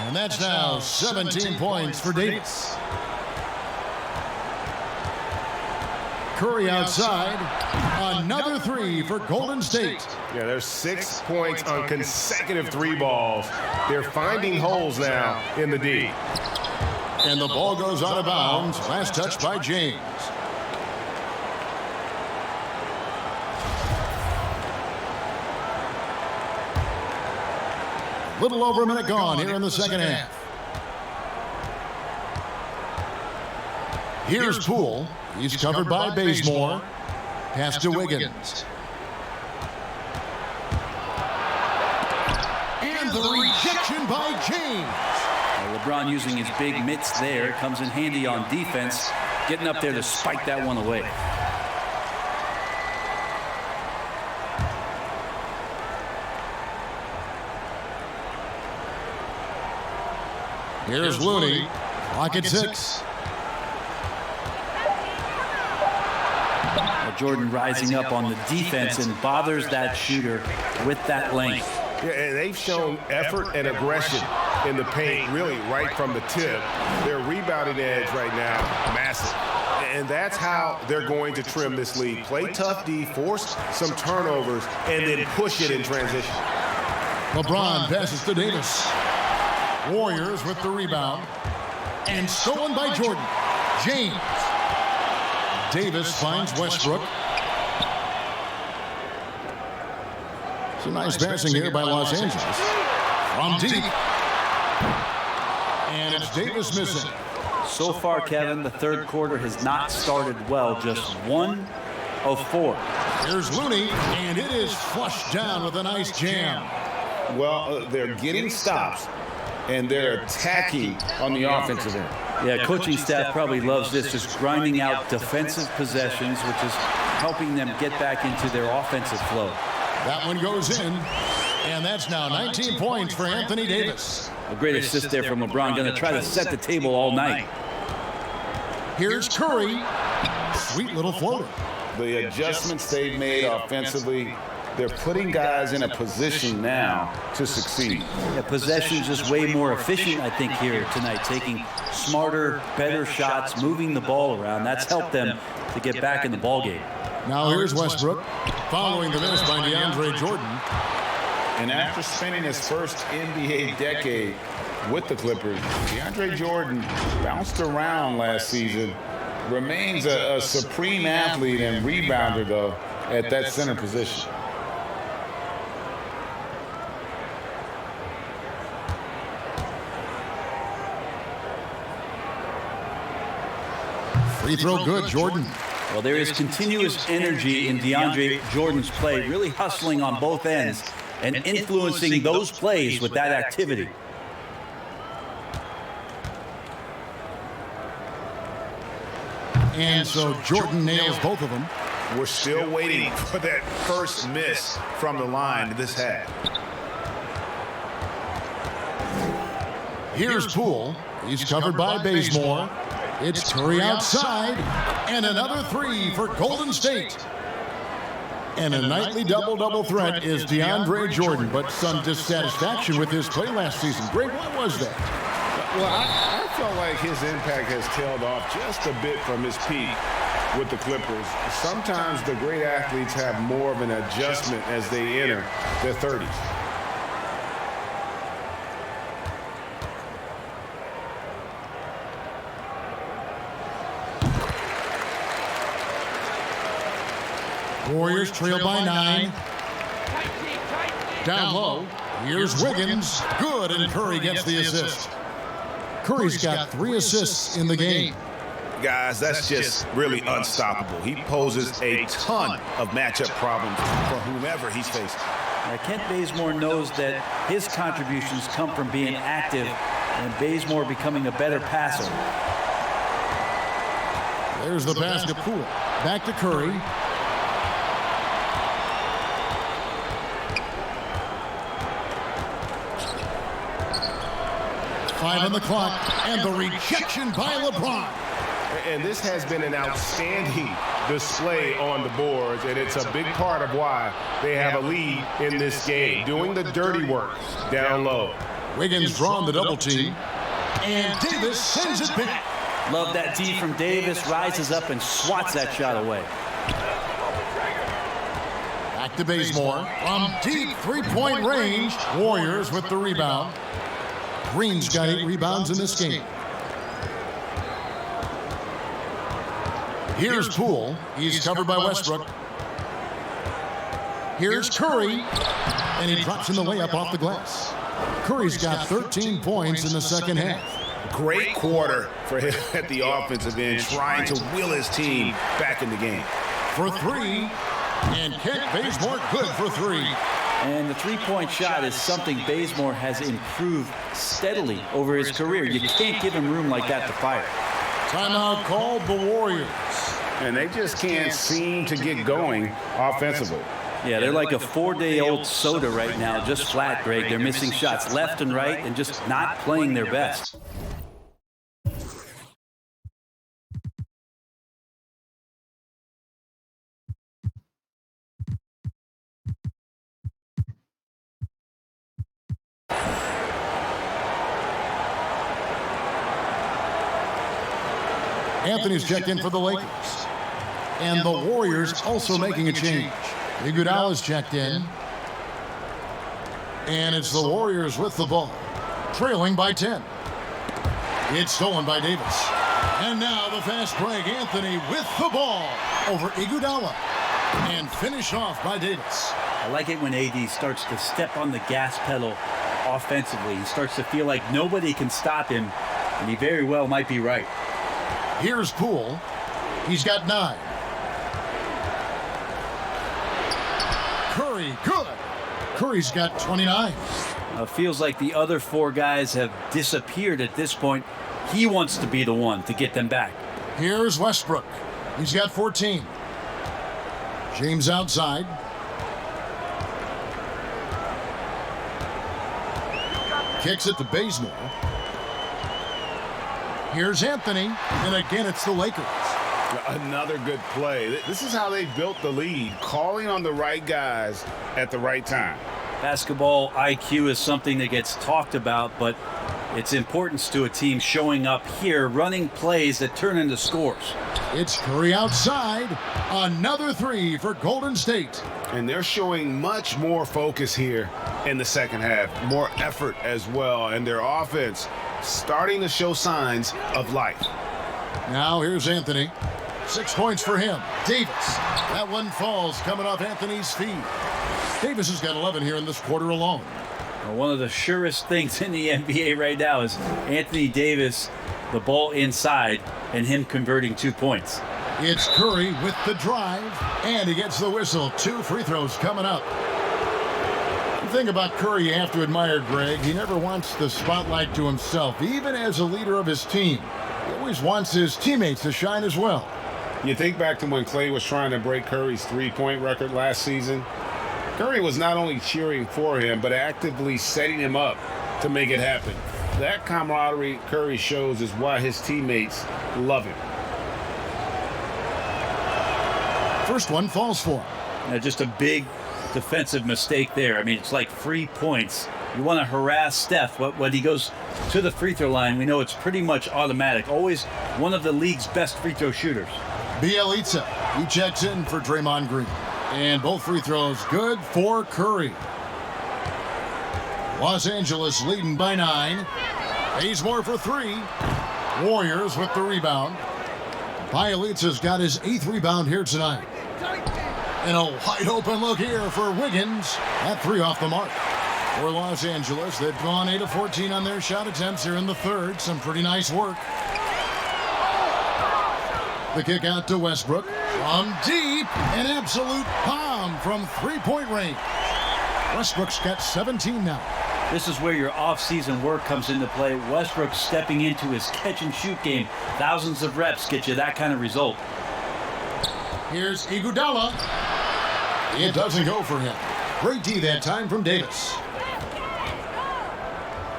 And that's now 17 points for Davis. Curry outside. Another three for Golden State. Yeah, there's 6 points on consecutive three balls. They're finding holes now in the D. And the ball goes out of bounds. Last touch by James. Little over a minute gone here in the second half. Here's Poole. He's covered by Bazemore. Pass to Wiggins. And the rejection by James. LeBron using his big mitts there. Comes in handy on defense. Getting up there to spike that one away. Here's Looney. Clock at 6. Jordan rising up on the defense and bothers that shooter with that length. Yeah, and they've shown effort and aggression in the paint, really right from the tip. Their rebounding edge right now, massive. And that's how they're going to trim this lead. Play tough D, force some turnovers, and then push it in transition. LeBron passes to Davis. Warriors with the rebound. And stolen by Jordan. James. Davis finds Westbrook. It's a nice passing here by Los Angeles. From deep. And it's Davis missing. So far, Kevin, the third quarter has not started well. Just 1 of 4. Here's Looney, and it is flushed down with a nice jam. Well, they're getting stops, and they're attacking on the offensive end. Yeah, coaching staff probably loves this, just grinding out defensive possessions, which is helping them get back into their offensive flow. That one goes in, and that's now 19 points for Anthony Davis. A great assist there from LeBron, going to try to set the table all night. Here's Curry. Sweet little floater. The adjustments they've made offensively, they're putting guys in a position now to succeed. Yeah, possession's just way more efficient, I think, here tonight, taking smarter, better shots, moving the ball around. That's helped them to get back in the ballgame. Now here's Westbrook, following the miss by DeAndre Jordan. And after spending his first NBA decade with the Clippers. DeAndre Jordan bounced around last season, remains a supreme athlete and rebounder, though, at that center position. Free throw good, Jordan. Well, there is continuous energy in DeAndre Jordan's play, really hustling on both ends and influencing those plays with that activity. And so Jordan nails both of them. We're still waiting for that first miss from the line this half. Here's Poole. He's covered by Bazemore. It's Curry outside, and another three for Golden State. And a nightly double-double threat is DeAndre Jordan, but some dissatisfaction with his play last season. Greg, what was that? Well, I felt like his impact has tailed off just a bit from his peak with the Clippers. Sometimes the great athletes have more of an adjustment as they enter their 30s. Warriors trail by 9. Down low, here's Wiggins. Good, and Curry gets the assist. Curry's got 3 assists in the game. Guys, that's just really unstoppable. He poses a ton of matchup problems for whomever he's facing. Kent Bazemore knows that his contributions come from being active and Bazemore becoming a better passer. There's the pass to Poole. Back to Curry. Five on the clock, and the rejection by LeBron. And this has been an outstanding display on the boards, and it's a big part of why they have a lead in this game, doing the dirty work down low. Wiggins drawn the double team, and Davis sends it back. Love that D from Davis, rises up and swats that shot away. Back to Bazemore from deep three-point range. Warriors with the rebound. Green's got 8 rebounds in this game. Here's Poole. He's covered by Westbrook. Here's Curry, and he drops in the layup off the glass. Curry's got 13 points in the second half. Great quarter for him at the offensive end, trying to will his team back in the game. For 3, and Kent Bazemore good for 3. And the three-point shot is something Bazemore has improved steadily over his career. You can't give him room like that to fire. Timeout called the Warriors. And they just can't seem to get going offensively. Yeah, they're like a 4-day-old soda right now, just flat, Greg. They're missing shots left and right and just not playing their best. Anthony's checked in for the Lakers. And the Warriors also making a change. Iguodala's checked in. And it's the Warriors with the ball, trailing by 10. It's stolen by Davis. And now the fast break. Anthony with the ball over Iguodala. And finish off by Davis. I like it when AD starts to step on the gas pedal offensively. He starts to feel like nobody can stop him, and he very well might be right. Here's Poole. He's got 9. Curry, good. Curry's got 29. Feels like the other 4 guys have disappeared at this point. He wants to be the one to get them back. Here's Westbrook. He's got 14. James outside. Kicks it to Bazemore. Here's Anthony, and again it's the Lakers. Another good play. This is how they built the lead, calling on the right guys at the right time. Basketball IQ is something that gets talked about, but its importance to a team showing up here, running plays that turn into scores. It's Curry outside. Another three for Golden State. And they're showing much more focus here in the second half, more effort as well, and their offense starting to show signs of life. Now here's Anthony. 6 points for him. Davis. That one falls coming off Anthony's feet. Davis has got 11 here in this quarter alone. Well, one of the surest things in the NBA right now is Anthony Davis, the ball inside, and him converting 2 points. It's Curry with the drive, and he gets the whistle. 2 free throws coming up. The thing about Curry you have to admire, Greg, he never wants the spotlight to himself, even as a leader of his team. He always wants his teammates to shine as well. You think back to when Klay was trying to break Curry's three-point record last season. Curry was not only cheering for him, but actively setting him up to make it happen. That camaraderie Curry shows is why his teammates love him. First one falls for him. Now, just a big defensive mistake there. I mean, it's like free points. You want to harass Steph, but when he goes to the free throw line, we know it's pretty much automatic. Always one of the league's best free throw shooters. Bjelica, he checks in for Draymond Green. And both free throws good for Curry. Los Angeles leading by 9. Bazemore for 3. Warriors with the rebound. Bjelica's got his 8th rebound here tonight. And a wide open look here for Wiggins. That 3 off the mark. For Los Angeles, they've gone 8 of 14 on their shot attempts here in the third. Some pretty nice work. The kick out to Westbrook. From deep, an absolute bomb from three-point range. Westbrook's got 17 now. This is where your off-season work comes into play. Westbrook stepping into his catch-and-shoot game. Thousands of reps get you that kind of result. Here's Iguodala. It doesn't go for him. Great D that time from Davis.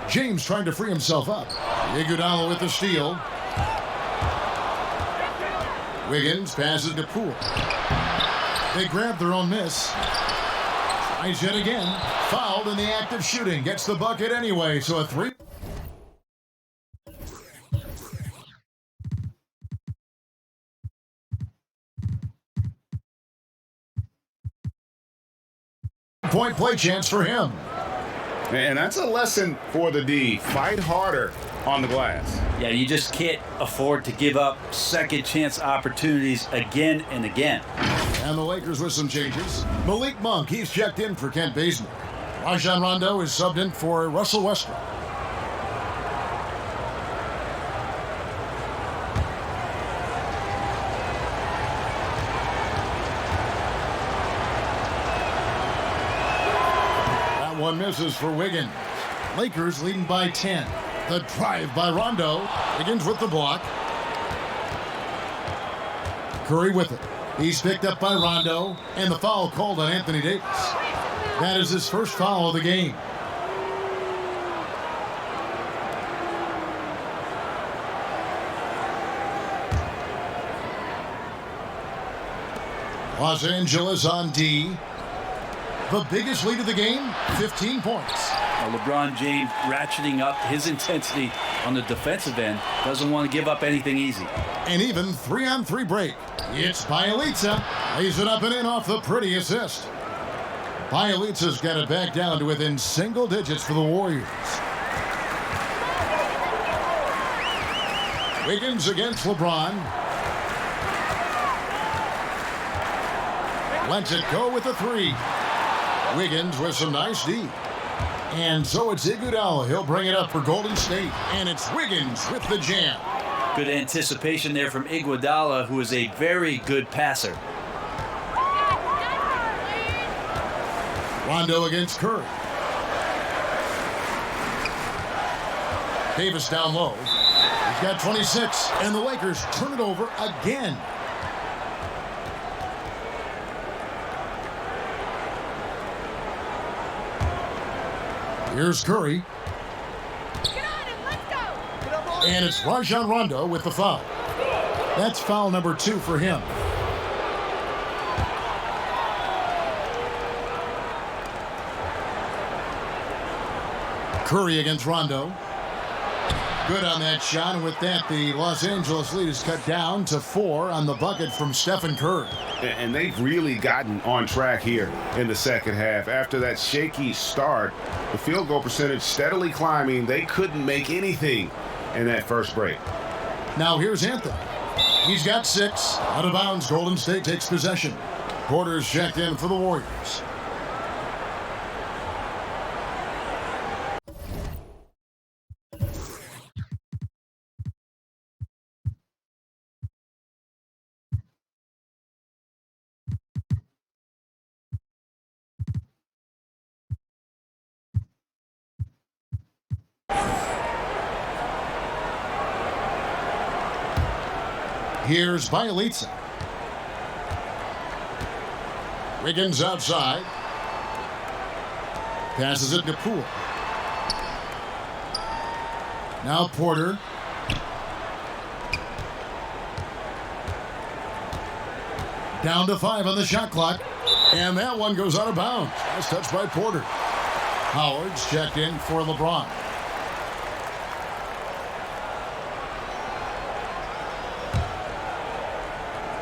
James trying to free himself up. Iguodala with the steal. Wiggins passes to Poole. They grab their own miss. Tries yet again. Fouled in the act of shooting. Gets the bucket anyway, so a 3. Point play chance for him. And that's a lesson for the D. Fight harder on the glass. Yeah, you just can't afford to give up second chance opportunities again and again. And the Lakers with some changes. Malik Monk, he's checked in for Kent Bazemore. Rajon Rondo is subbed in for Russell Westbrook. That one misses for Wiggins. Lakers leading by 10. The drive by Rondo. Wiggins with the block. Curry with it. He's picked up by Rondo, and the foul called on Anthony Davis. That is his first foul of the game. Los Angeles on D. The biggest lead of the game, 15 points. Now LeBron James ratcheting up his intensity on the defensive end. Doesn't want to give up anything easy. And even 3-on-3 break. It's Bjelica. Lays it up and in off the pretty assist. Bjelica's got it back down to within single digits for the Warriors. Wiggins against LeBron. Lets it go with the 3. Wiggins with some nice D. And so it's Iguodala. He'll bring it up for Golden State. And it's Wiggins with the jam. Good anticipation there from Iguodala, who is a very good passer. Rondo against Curry. Davis down low. He's got 26, and the Lakers turn it over again. Here's Curry. And it's Rajon Rondo with the foul. That's foul number 2 for him. Curry against Rondo. Good on that shot, and with that, the Los Angeles lead is cut down to 4 on the bucket from Stephen Curry. And they've really gotten on track here in the second half. After that shaky start, the field goal percentage steadily climbing. They couldn't make anything in that first break. Now here's Anthony. He's got 6. Out of bounds, Golden State takes possession. Porter's checked in for the Warriors. Here's Bielitsa. Wiggins outside. Passes it to Poole. Now Porter. Down to 5 on the shot clock. And that one goes out of bounds. That's touched by Porter. Howard's checked in for LeBron.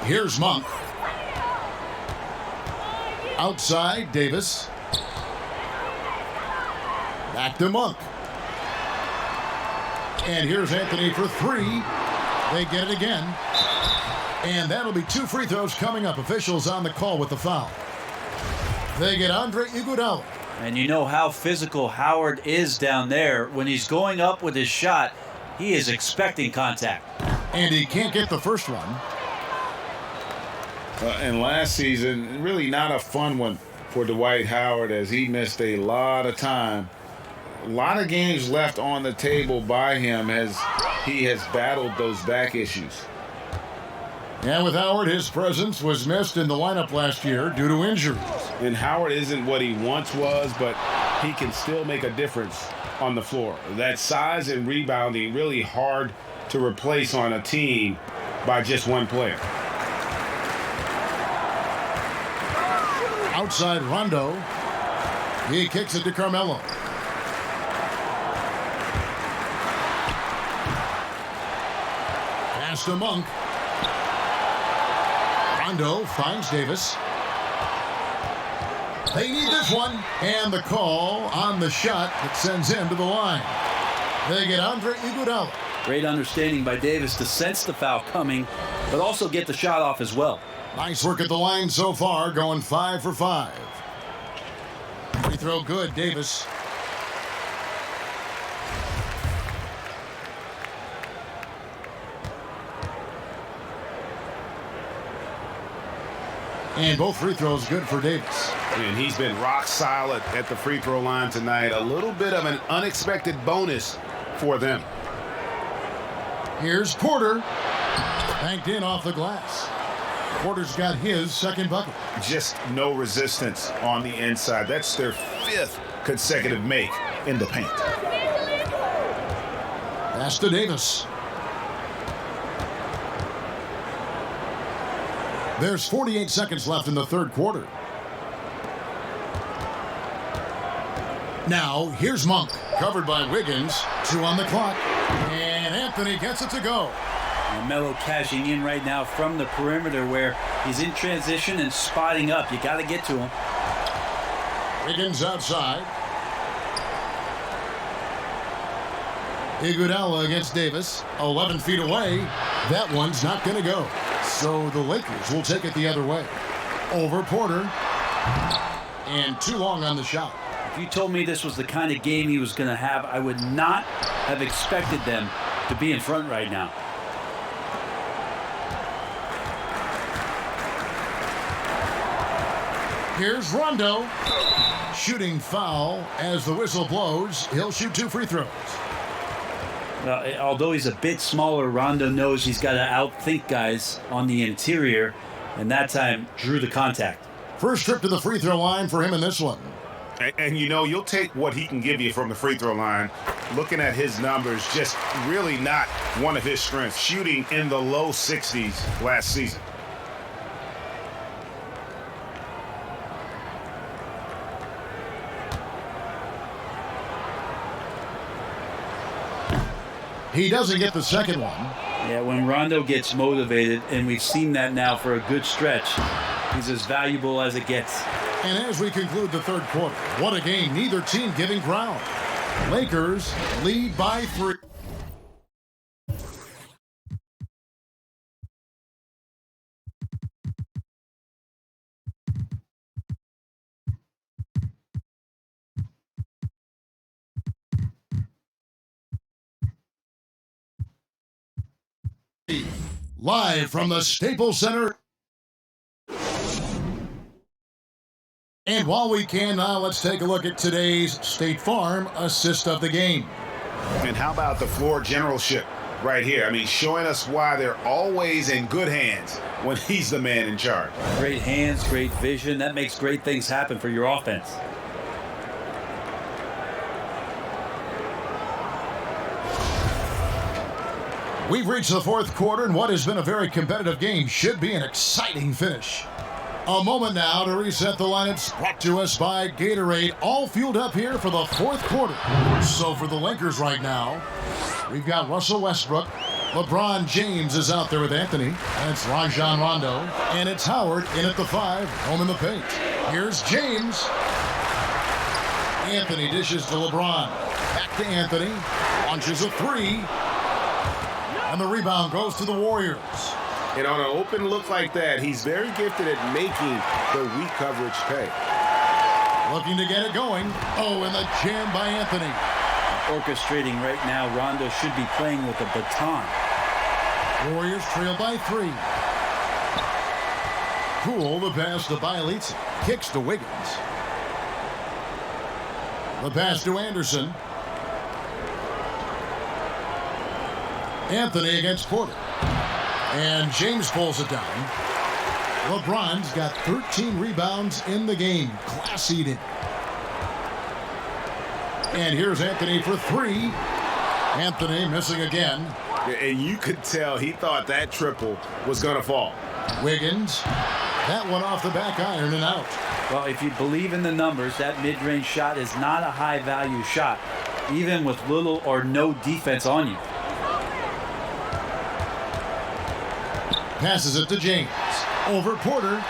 Here's Monk. Outside, Davis. Back to Monk. And here's Anthony for 3. They get it again. And that'll be 2 free throws coming up. Officials on the call with the foul. They get Andre Iguodala. And you know how physical Howard is down there. When he's going up with his shot, he is expecting contact. And he can't get the first one. And last season, really not a fun one for Dwight Howard as he missed a lot of time. A lot of games left on the table by him as he has battled those back issues. And with Howard, his presence was missed in the lineup last year due to injuries. And Howard isn't what he once was, but he can still make a difference on the floor. That size and rebounding really hard to replace on a team by just one player. Outside Rondo. He kicks it to Carmelo. Pass to Monk. Rondo finds Davis. They need this one. And the call on the shot that sends him to the line. They get Andre Iguodala. Great understanding by Davis to sense the foul coming, but also get the shot off as well. Nice work at the line so far, going 5 for 5. Free throw good, Davis. And both free throws good for Davis. And he's been rock solid at the free throw line tonight. A little bit of an unexpected bonus for them. Here's Porter. Banked in off the glass. Porter's got his second bucket. Just no resistance on the inside. That's their 5th consecutive make in the paint. Pass to Davis. There's 48 seconds left in the third quarter. Now, here's Monk. Covered by Wiggins. 2 on the clock. And Anthony gets it to go. And Melo cashing in right now from the perimeter where he's in transition and spotting up. You got to get to him. Wiggins outside. Iguodala against Davis. 11 feet away. That one's not going to go. So the Lakers will take it the other way. Over Porter. And too long on the shot. If you told me this was the kind of game he was going to have, I would not have expected them to be in front right now. Here's Rondo. Shooting foul as the whistle blows. He'll shoot 2 free throws. Although he's a bit smaller, Rondo knows he's got to outthink guys on the interior, and that time drew the contact. First trip to the free throw line for him in this one. And you know, you'll take what he can give you from the free throw line. Looking at his numbers, just really not one of his strengths. Shooting in the low 60s last season. He doesn't get the second one. Yeah, when Rondo gets motivated, and we've seen that now for a good stretch, he's as valuable as it gets. And as we conclude the third quarter, what a game, neither team giving ground. Lakers lead by 3. Live from the Staples Center. And while we can now, let's take a look at today's State Farm assist of the game. And how about the floor generalship right here? I mean, showing us why they're always in good hands when he's the man in charge. Great hands, great vision. That makes great things happen for your offense. We've reached the fourth quarter, and what has been a very competitive game should be an exciting finish. A moment now to reset the lineups, brought to us by Gatorade, all fueled up here for the fourth quarter. So for the Lakers right now, we've got Russell Westbrook. LeBron James is out there with Anthony. And it's Rajon Rondo. And it's Howard in at the 5, home in the paint. Here's James. Anthony dishes to LeBron. Back to Anthony. Launches a 3. And the rebound goes to the Warriors. And on an open look like that, he's very gifted at making the weak coverage pay. Looking to get it going. Oh, and the jam by Anthony. Orchestrating right now, Rondo should be playing with a baton. Warriors trail by 3. Poole, the pass to Bielitsa. Kicks to Wiggins. The pass to Anderson. Anthony against Porter. And James pulls it down. LeBron's got 13 rebounds in the game. Class eating. And here's Anthony for 3. Anthony missing again. And you could tell he thought that triple was going to fall. Wiggins. That one off the back iron and out. Well, if you believe in the numbers, that mid-range shot is not a high-value shot, even with little or no defense on you. Passes it to James. Over Porter.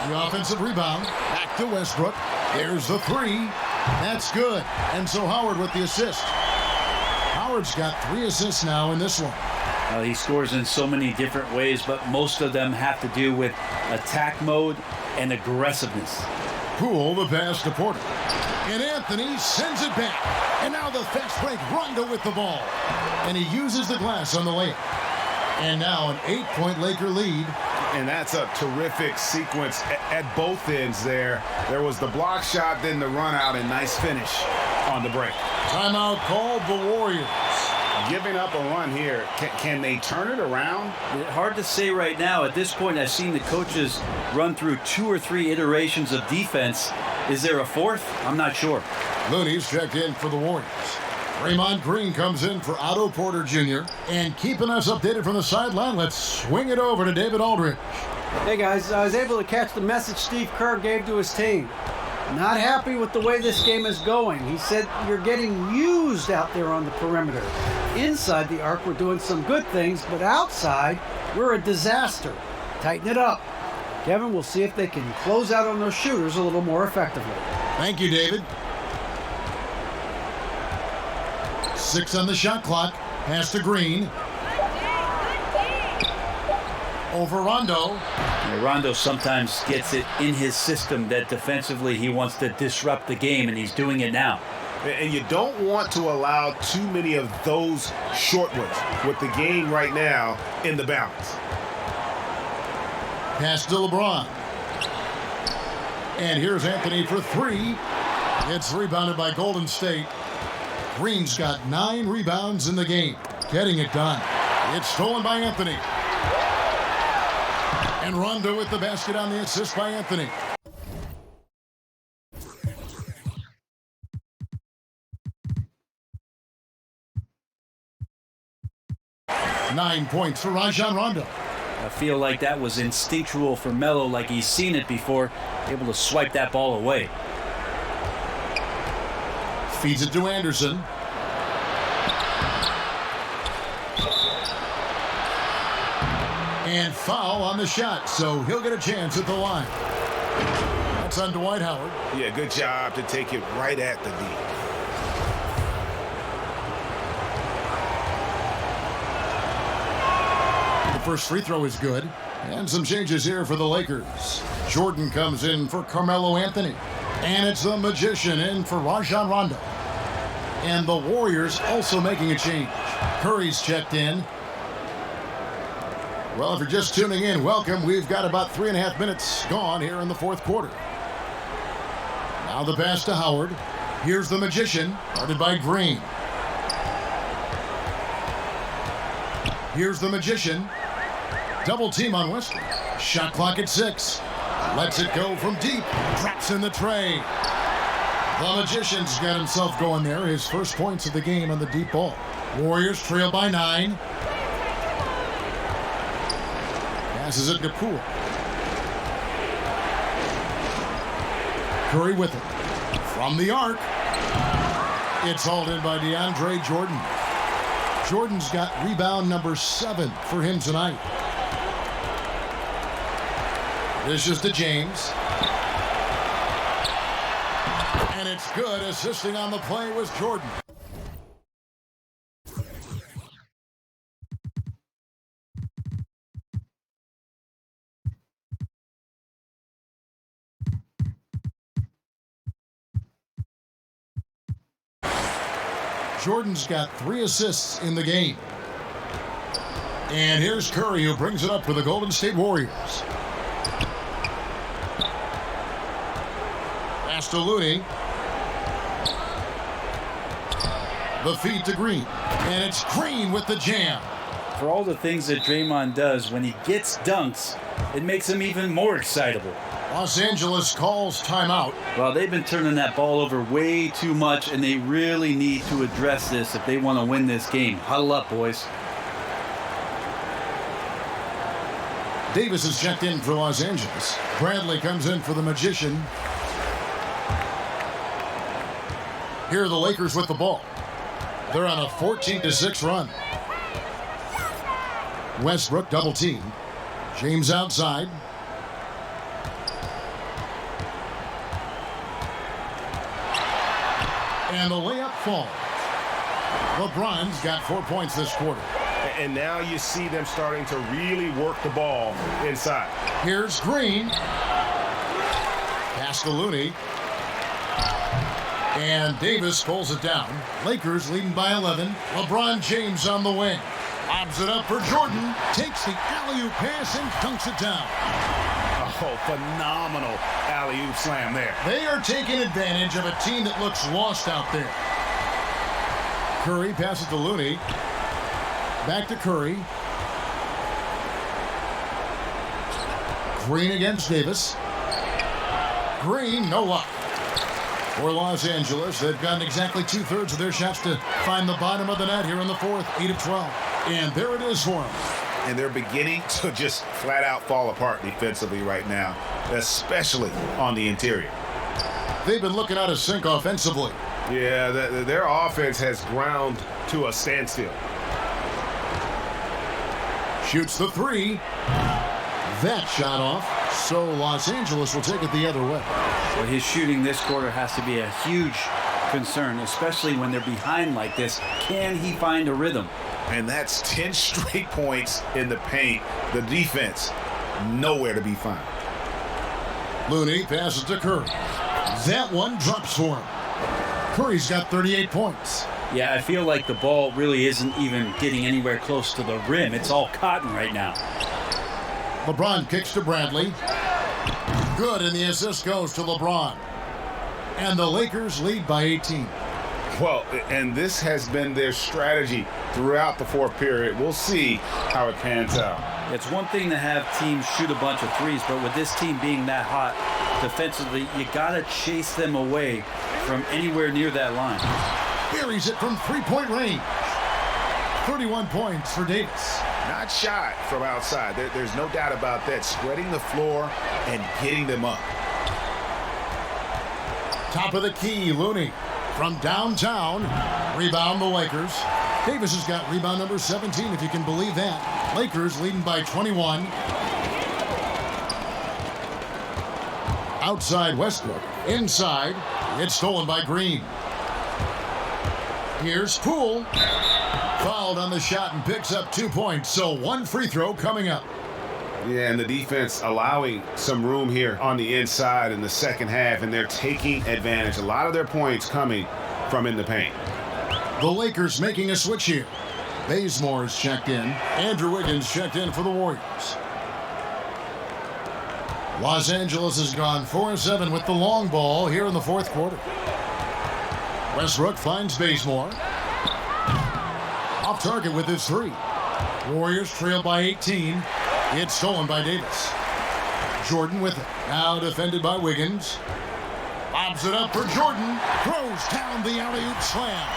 The offensive rebound. Back to Westbrook. There's the 3. That's good. And so Howard with the assist. Howard's got 3 assists now in this one. He scores in so many different ways, but most of them have to do with attack mode and aggressiveness. Poole, the pass to Porter. And Anthony sends it back. And now the fast break. Rondo with the ball. And he uses the glass on the layup. And now an 8-point Laker lead. And that's a terrific sequence at both ends there. There was the block shot, then the run out, and nice finish on the break. Timeout called the Warriors. Giving up a run here. Can they turn it around? Hard to say right now. At this point, I've seen the coaches run through 2 or 3 iterations of defense. Is there a 4th? I'm not sure. Looney's checked in for the Warriors. Draymond Green comes in for Otto Porter Jr. And keeping us updated from the sideline, let's swing it over to David Aldridge. Hey guys, I was able to catch the message Steve Kerr gave to his team. Not happy with the way this game is going. He said, you're getting used out there on the perimeter. Inside the arc, we're doing some good things, but outside, we're a disaster. Tighten it up. Kevin, we'll see if they can close out on those shooters a little more effectively. Thank you, David. 6 on the shot clock. Pass to Green. Over Rondo. Rondo sometimes gets it in his system that defensively he wants to disrupt the game, and he's doing it now. And you don't want to allow too many of those short ones with the game right now in the balance. Pass to LeBron. And here's Anthony for 3. It's rebounded by Golden State. Green's got 9 rebounds in the game. Getting it done. It's stolen by Anthony. And Rondo with the basket on the assist by Anthony. Nine points for Rajon Rondo. I feel like that was instinctual for Melo, like he's seen it before, able to swipe that ball away. Feeds it to Anderson. And foul on the shot, so he'll get a chance at the line. That's on Dwight Howard. Yeah, good job to take it right at the D. The first free throw is good. And some changes here for the Lakers. Jordan comes in for Carmelo Anthony. And it's the Magician in for Rajon Rondo. And the Warriors also making a change. Curry's checked in. Well, if you're just tuning in, welcome. We've got about 3.5 minutes gone here in the fourth quarter. Now the pass to Howard. Here's the Magician, guarded by Green. Here's the Magician. Double team on Wesley. Shot clock at 6. Lets it go from deep. Drops in the tray. The Magician's got himself going there. His first points of the game on the deep ball. Warriors trail by 9. Passes it to Poole. Curry with it. From the arc. It's hauled in by DeAndre Jordan. Jordan's got rebound number 7 for him tonight. This is to James. And it's good. Assisting on the play was Jordan. Jordan's got 3 assists in the game. And here's Curry, who brings it up for the Golden State Warriors. Pass to Looney. The feed to Green. And it's Green with the jam. For all the things that Draymond does, when he gets dunks, it makes him even more excitable. Los Angeles calls timeout. Well, they've been turning that ball over way too much, and they really need to address this if they want to win this game. Huddle up, boys. Davis is checked in for Los Angeles. Bradley comes in for the Magician. Here are the Lakers with the ball. They're on a 14-6 run. Westbrook double team. James outside. And the layup falls. LeBron's got 4 points this quarter. And now you see them starting to really work the ball inside. Here's Green. Pass to Looney. And Davis pulls it down. Lakers leading by 11. LeBron James on the wing. Lobs it up for Jordan. Takes the alley-oop pass and dunks it down. Oh, phenomenal alley-oop slam there. They are taking advantage of a team that looks lost out there. Curry passes to Looney. Back to Curry. Green against Davis. Green, no luck. For Los Angeles, they've gotten exactly 2/3 of their shots to find the bottom of the net here in the fourth, 8 of 12. And there it is for them. And they're beginning to just flat out fall apart defensively right now, especially on the interior. They've been looking out of sync offensively. Yeah, their offense has ground to a standstill. Shoots the 3. That shot off. So Los Angeles will take it the other way. Well, his shooting this quarter has to be a huge concern, especially when they're behind like this. Can he find a rhythm? And that's 10 straight points in the paint. The defense, nowhere to be found. Looney passes to Curry. That one drops for him. Curry's got 38 points. Yeah, I feel like the ball really isn't even getting anywhere close to the rim. It's all cotton right now. LeBron kicks to Bradley. Good, and the assist goes to LeBron. And the Lakers lead by 18. Well, and this has been their strategy throughout the fourth period. We'll see how it pans out. It's one thing to have teams shoot a bunch of threes, but with this team being that hot defensively, you got to chase them away from anywhere near that line. Buries it from three-point range. 31 points for Davis. Not shy from outside. There's no doubt about that. Spreading the floor and getting them up. Top of the key, Looney. From downtown, rebound the Lakers. Davis has got rebound number 17, if you can believe that. Lakers leading by 21. Outside Westbrook. Inside. It's stolen by Green. Here's Poole. Fouled on the shot and picks up 2 points. So 1 free throw coming up. Yeah, and the defense allowing some room here on the inside in the second half, and they're taking advantage. A lot of their points coming from in the paint. The Lakers making a switch here. Bazemore's checked in. Andrew Wiggins checked in for the Warriors. Los Angeles has gone 4-7 with the long ball here in the fourth quarter. Westbrook finds Bazemore. Off target with his 3. Warriors trail by 18. It's stolen by Davis. Jordan with it. Now defended by Wiggins. Lobs it up for Jordan. Throws down the alley-oop slam.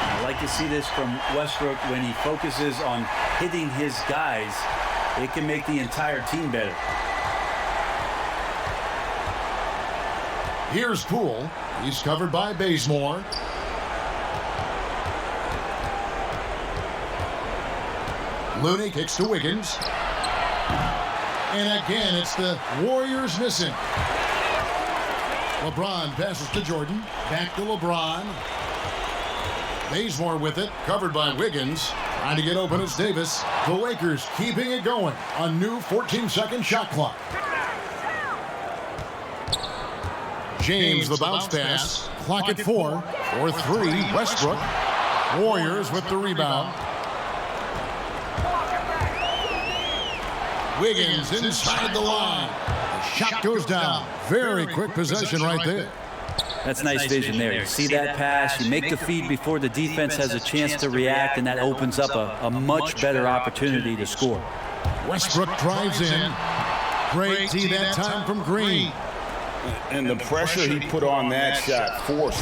I like to see this from Westbrook when he focuses on hitting his guys. It can make the entire team better. Here's Poole. He's covered by Bazemore. Looney kicks to Wiggins. And again, it's the Warriors missing. LeBron passes to Jordan. Back to LeBron. Bazemore with it, covered by Wiggins. Trying to get open is Davis. The Lakers keeping it going. A new 14-second shot clock. James, the bounce pass. Clock at 4. For 3, Westbrook. Warriors with the rebound. Wiggins inside the line. The shot goes down. Very quick possession right there. That's nice vision there. You see that pass, you make the feed before the defense has a chance to react, and that opens up a much better opportunity to score. Westbrook drives in. Great D that time from Green. And the pressure he put on that shot forced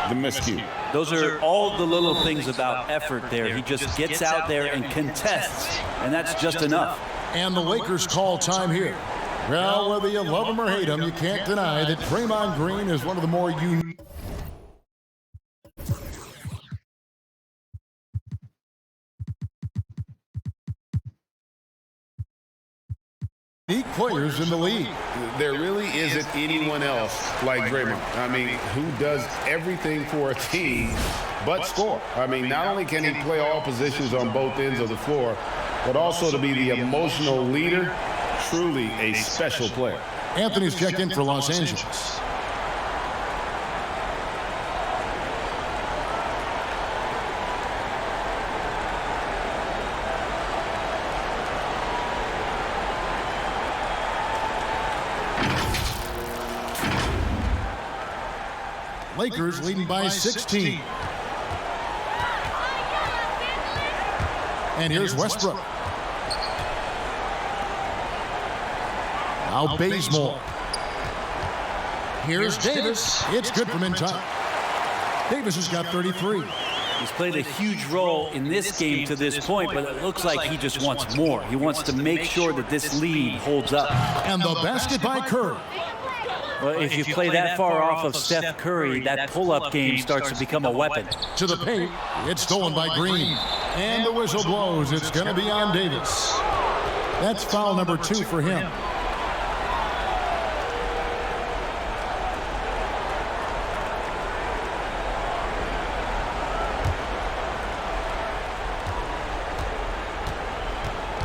the miscue. Those are all the little things about effort there. He just gets out there and contests, and that's just enough. And the Lakers call time here. Well, whether you love him or hate him, you can't deny that Draymond Green is one of the more unique players in the league. There really isn't anyone else like Draymond. I mean, who does everything for a team but score. I mean, not only can he play all positions on both ends of the floor, but also to be the emotional leader. Truly a special player. Anthony's checked in for Los Angeles. Lakers leading by 16. And here's Westbrook. Now Bazemore. Here's Davis. It's good from inside. Davis has got 33. He's played a huge role in this game to this point, but it looks like he just wants more. He wants to make sure that this lead holds up. And the basket by Curry. Well, if you play that far off of Steph Curry, that pull-up game starts to become a weapon. To the paint, it's stolen by Green. And the whistle blows. It's going to be on Davis. That's foul number 2 for him.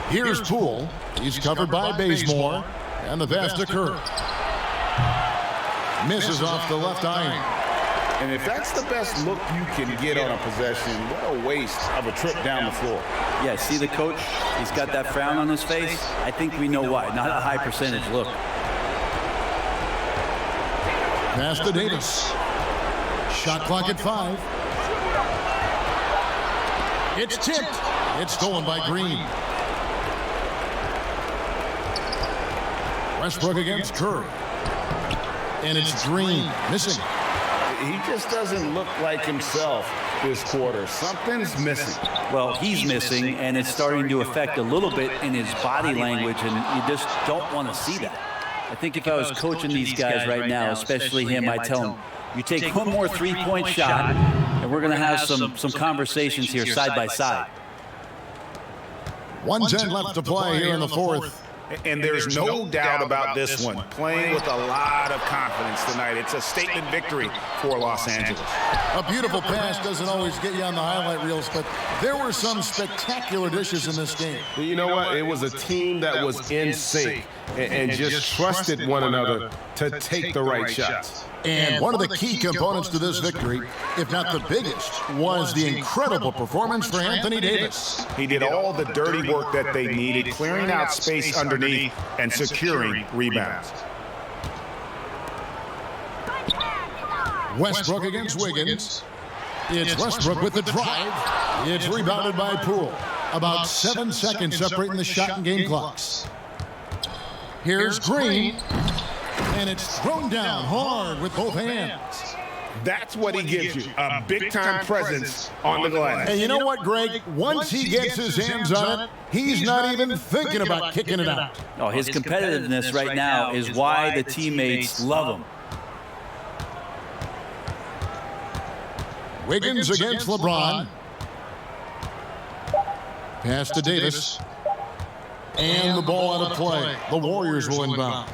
Here's Poole. He's covered by Bazemore. And the pass to Curry. Misses off the left iron. And if that's the best look you can get on a possession, what a waste of a trip down the floor. Yeah, see the coach? He's got that frown on his face. I think we know why. Not a high percentage look. Pass to Davis. Shot clock at 5. It's tipped. It's stolen by Green. Westbrook against Curry. And it's Green missing. He just doesn't look like himself this quarter. Something's missing. Well, he's missing, and it's starting to affect a little bit in his body language, and you just don't want to see that. I think if I was coaching these guys right now, especially him, I'd tell him, you take one more three-point shot, And we're going to have some conversations here side by side. 1:10 left to play here in the fourth. And there's no doubt about this one. Playing with a lot of confidence tonight. It's a statement victory for Los Angeles. A beautiful pass doesn't always get you on the highlight reels, but there were some spectacular dishes in this game. You know what? It was a team that was in sync and just trusted one another to take the right shots. And one of the key components to this victory, if not the biggest, was the incredible performance for Anthony Davis. He did all the dirty work that they needed, clearing out space underneath and securing rebounds. Westbrook against Wiggins. It's Westbrook with the drive. It's rebounded by Poole. About 7 seconds separating the shot and game clocks. Here's Green. And it's thrown down hard with both hands. That's what he gives you, a big-time presence on the glass. And you know what, Greg? Once he gets his hands on it, he's not even thinking about kicking it out. Oh, his competitiveness right now is why the teammates love him. Wiggins against LeBron. Pass to Davis. And the ball out of play. The Warriors will inbound.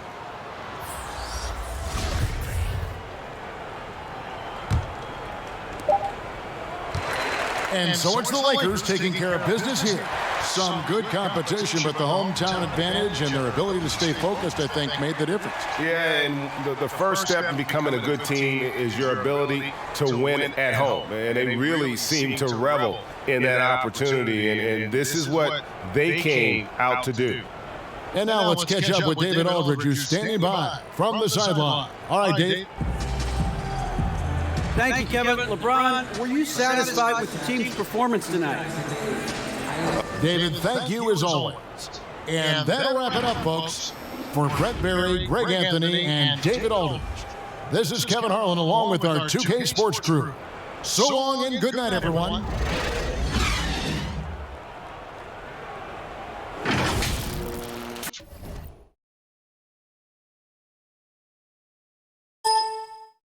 And so it's the Lakers taking care of business here. Some good competition, but the hometown advantage and their ability to stay focused, I think, made the difference. Yeah, and the first step in becoming a good team is your ability to win at home. And they really seem to revel in that opportunity, and this is what they came out to do. And now let's catch up with David Aldridge, who's standing by from the sideline. All right, Dave. Thank you, Kevin. LeBron, were you satisfied with the team's performance tonight? David, thank you as always. And that'll wrap it up, folks. For Brett Berry, Greg Anthony, and David Aldridge, this is Kevin Harlan along with our 2K Sports crew. So long and good night, everyone.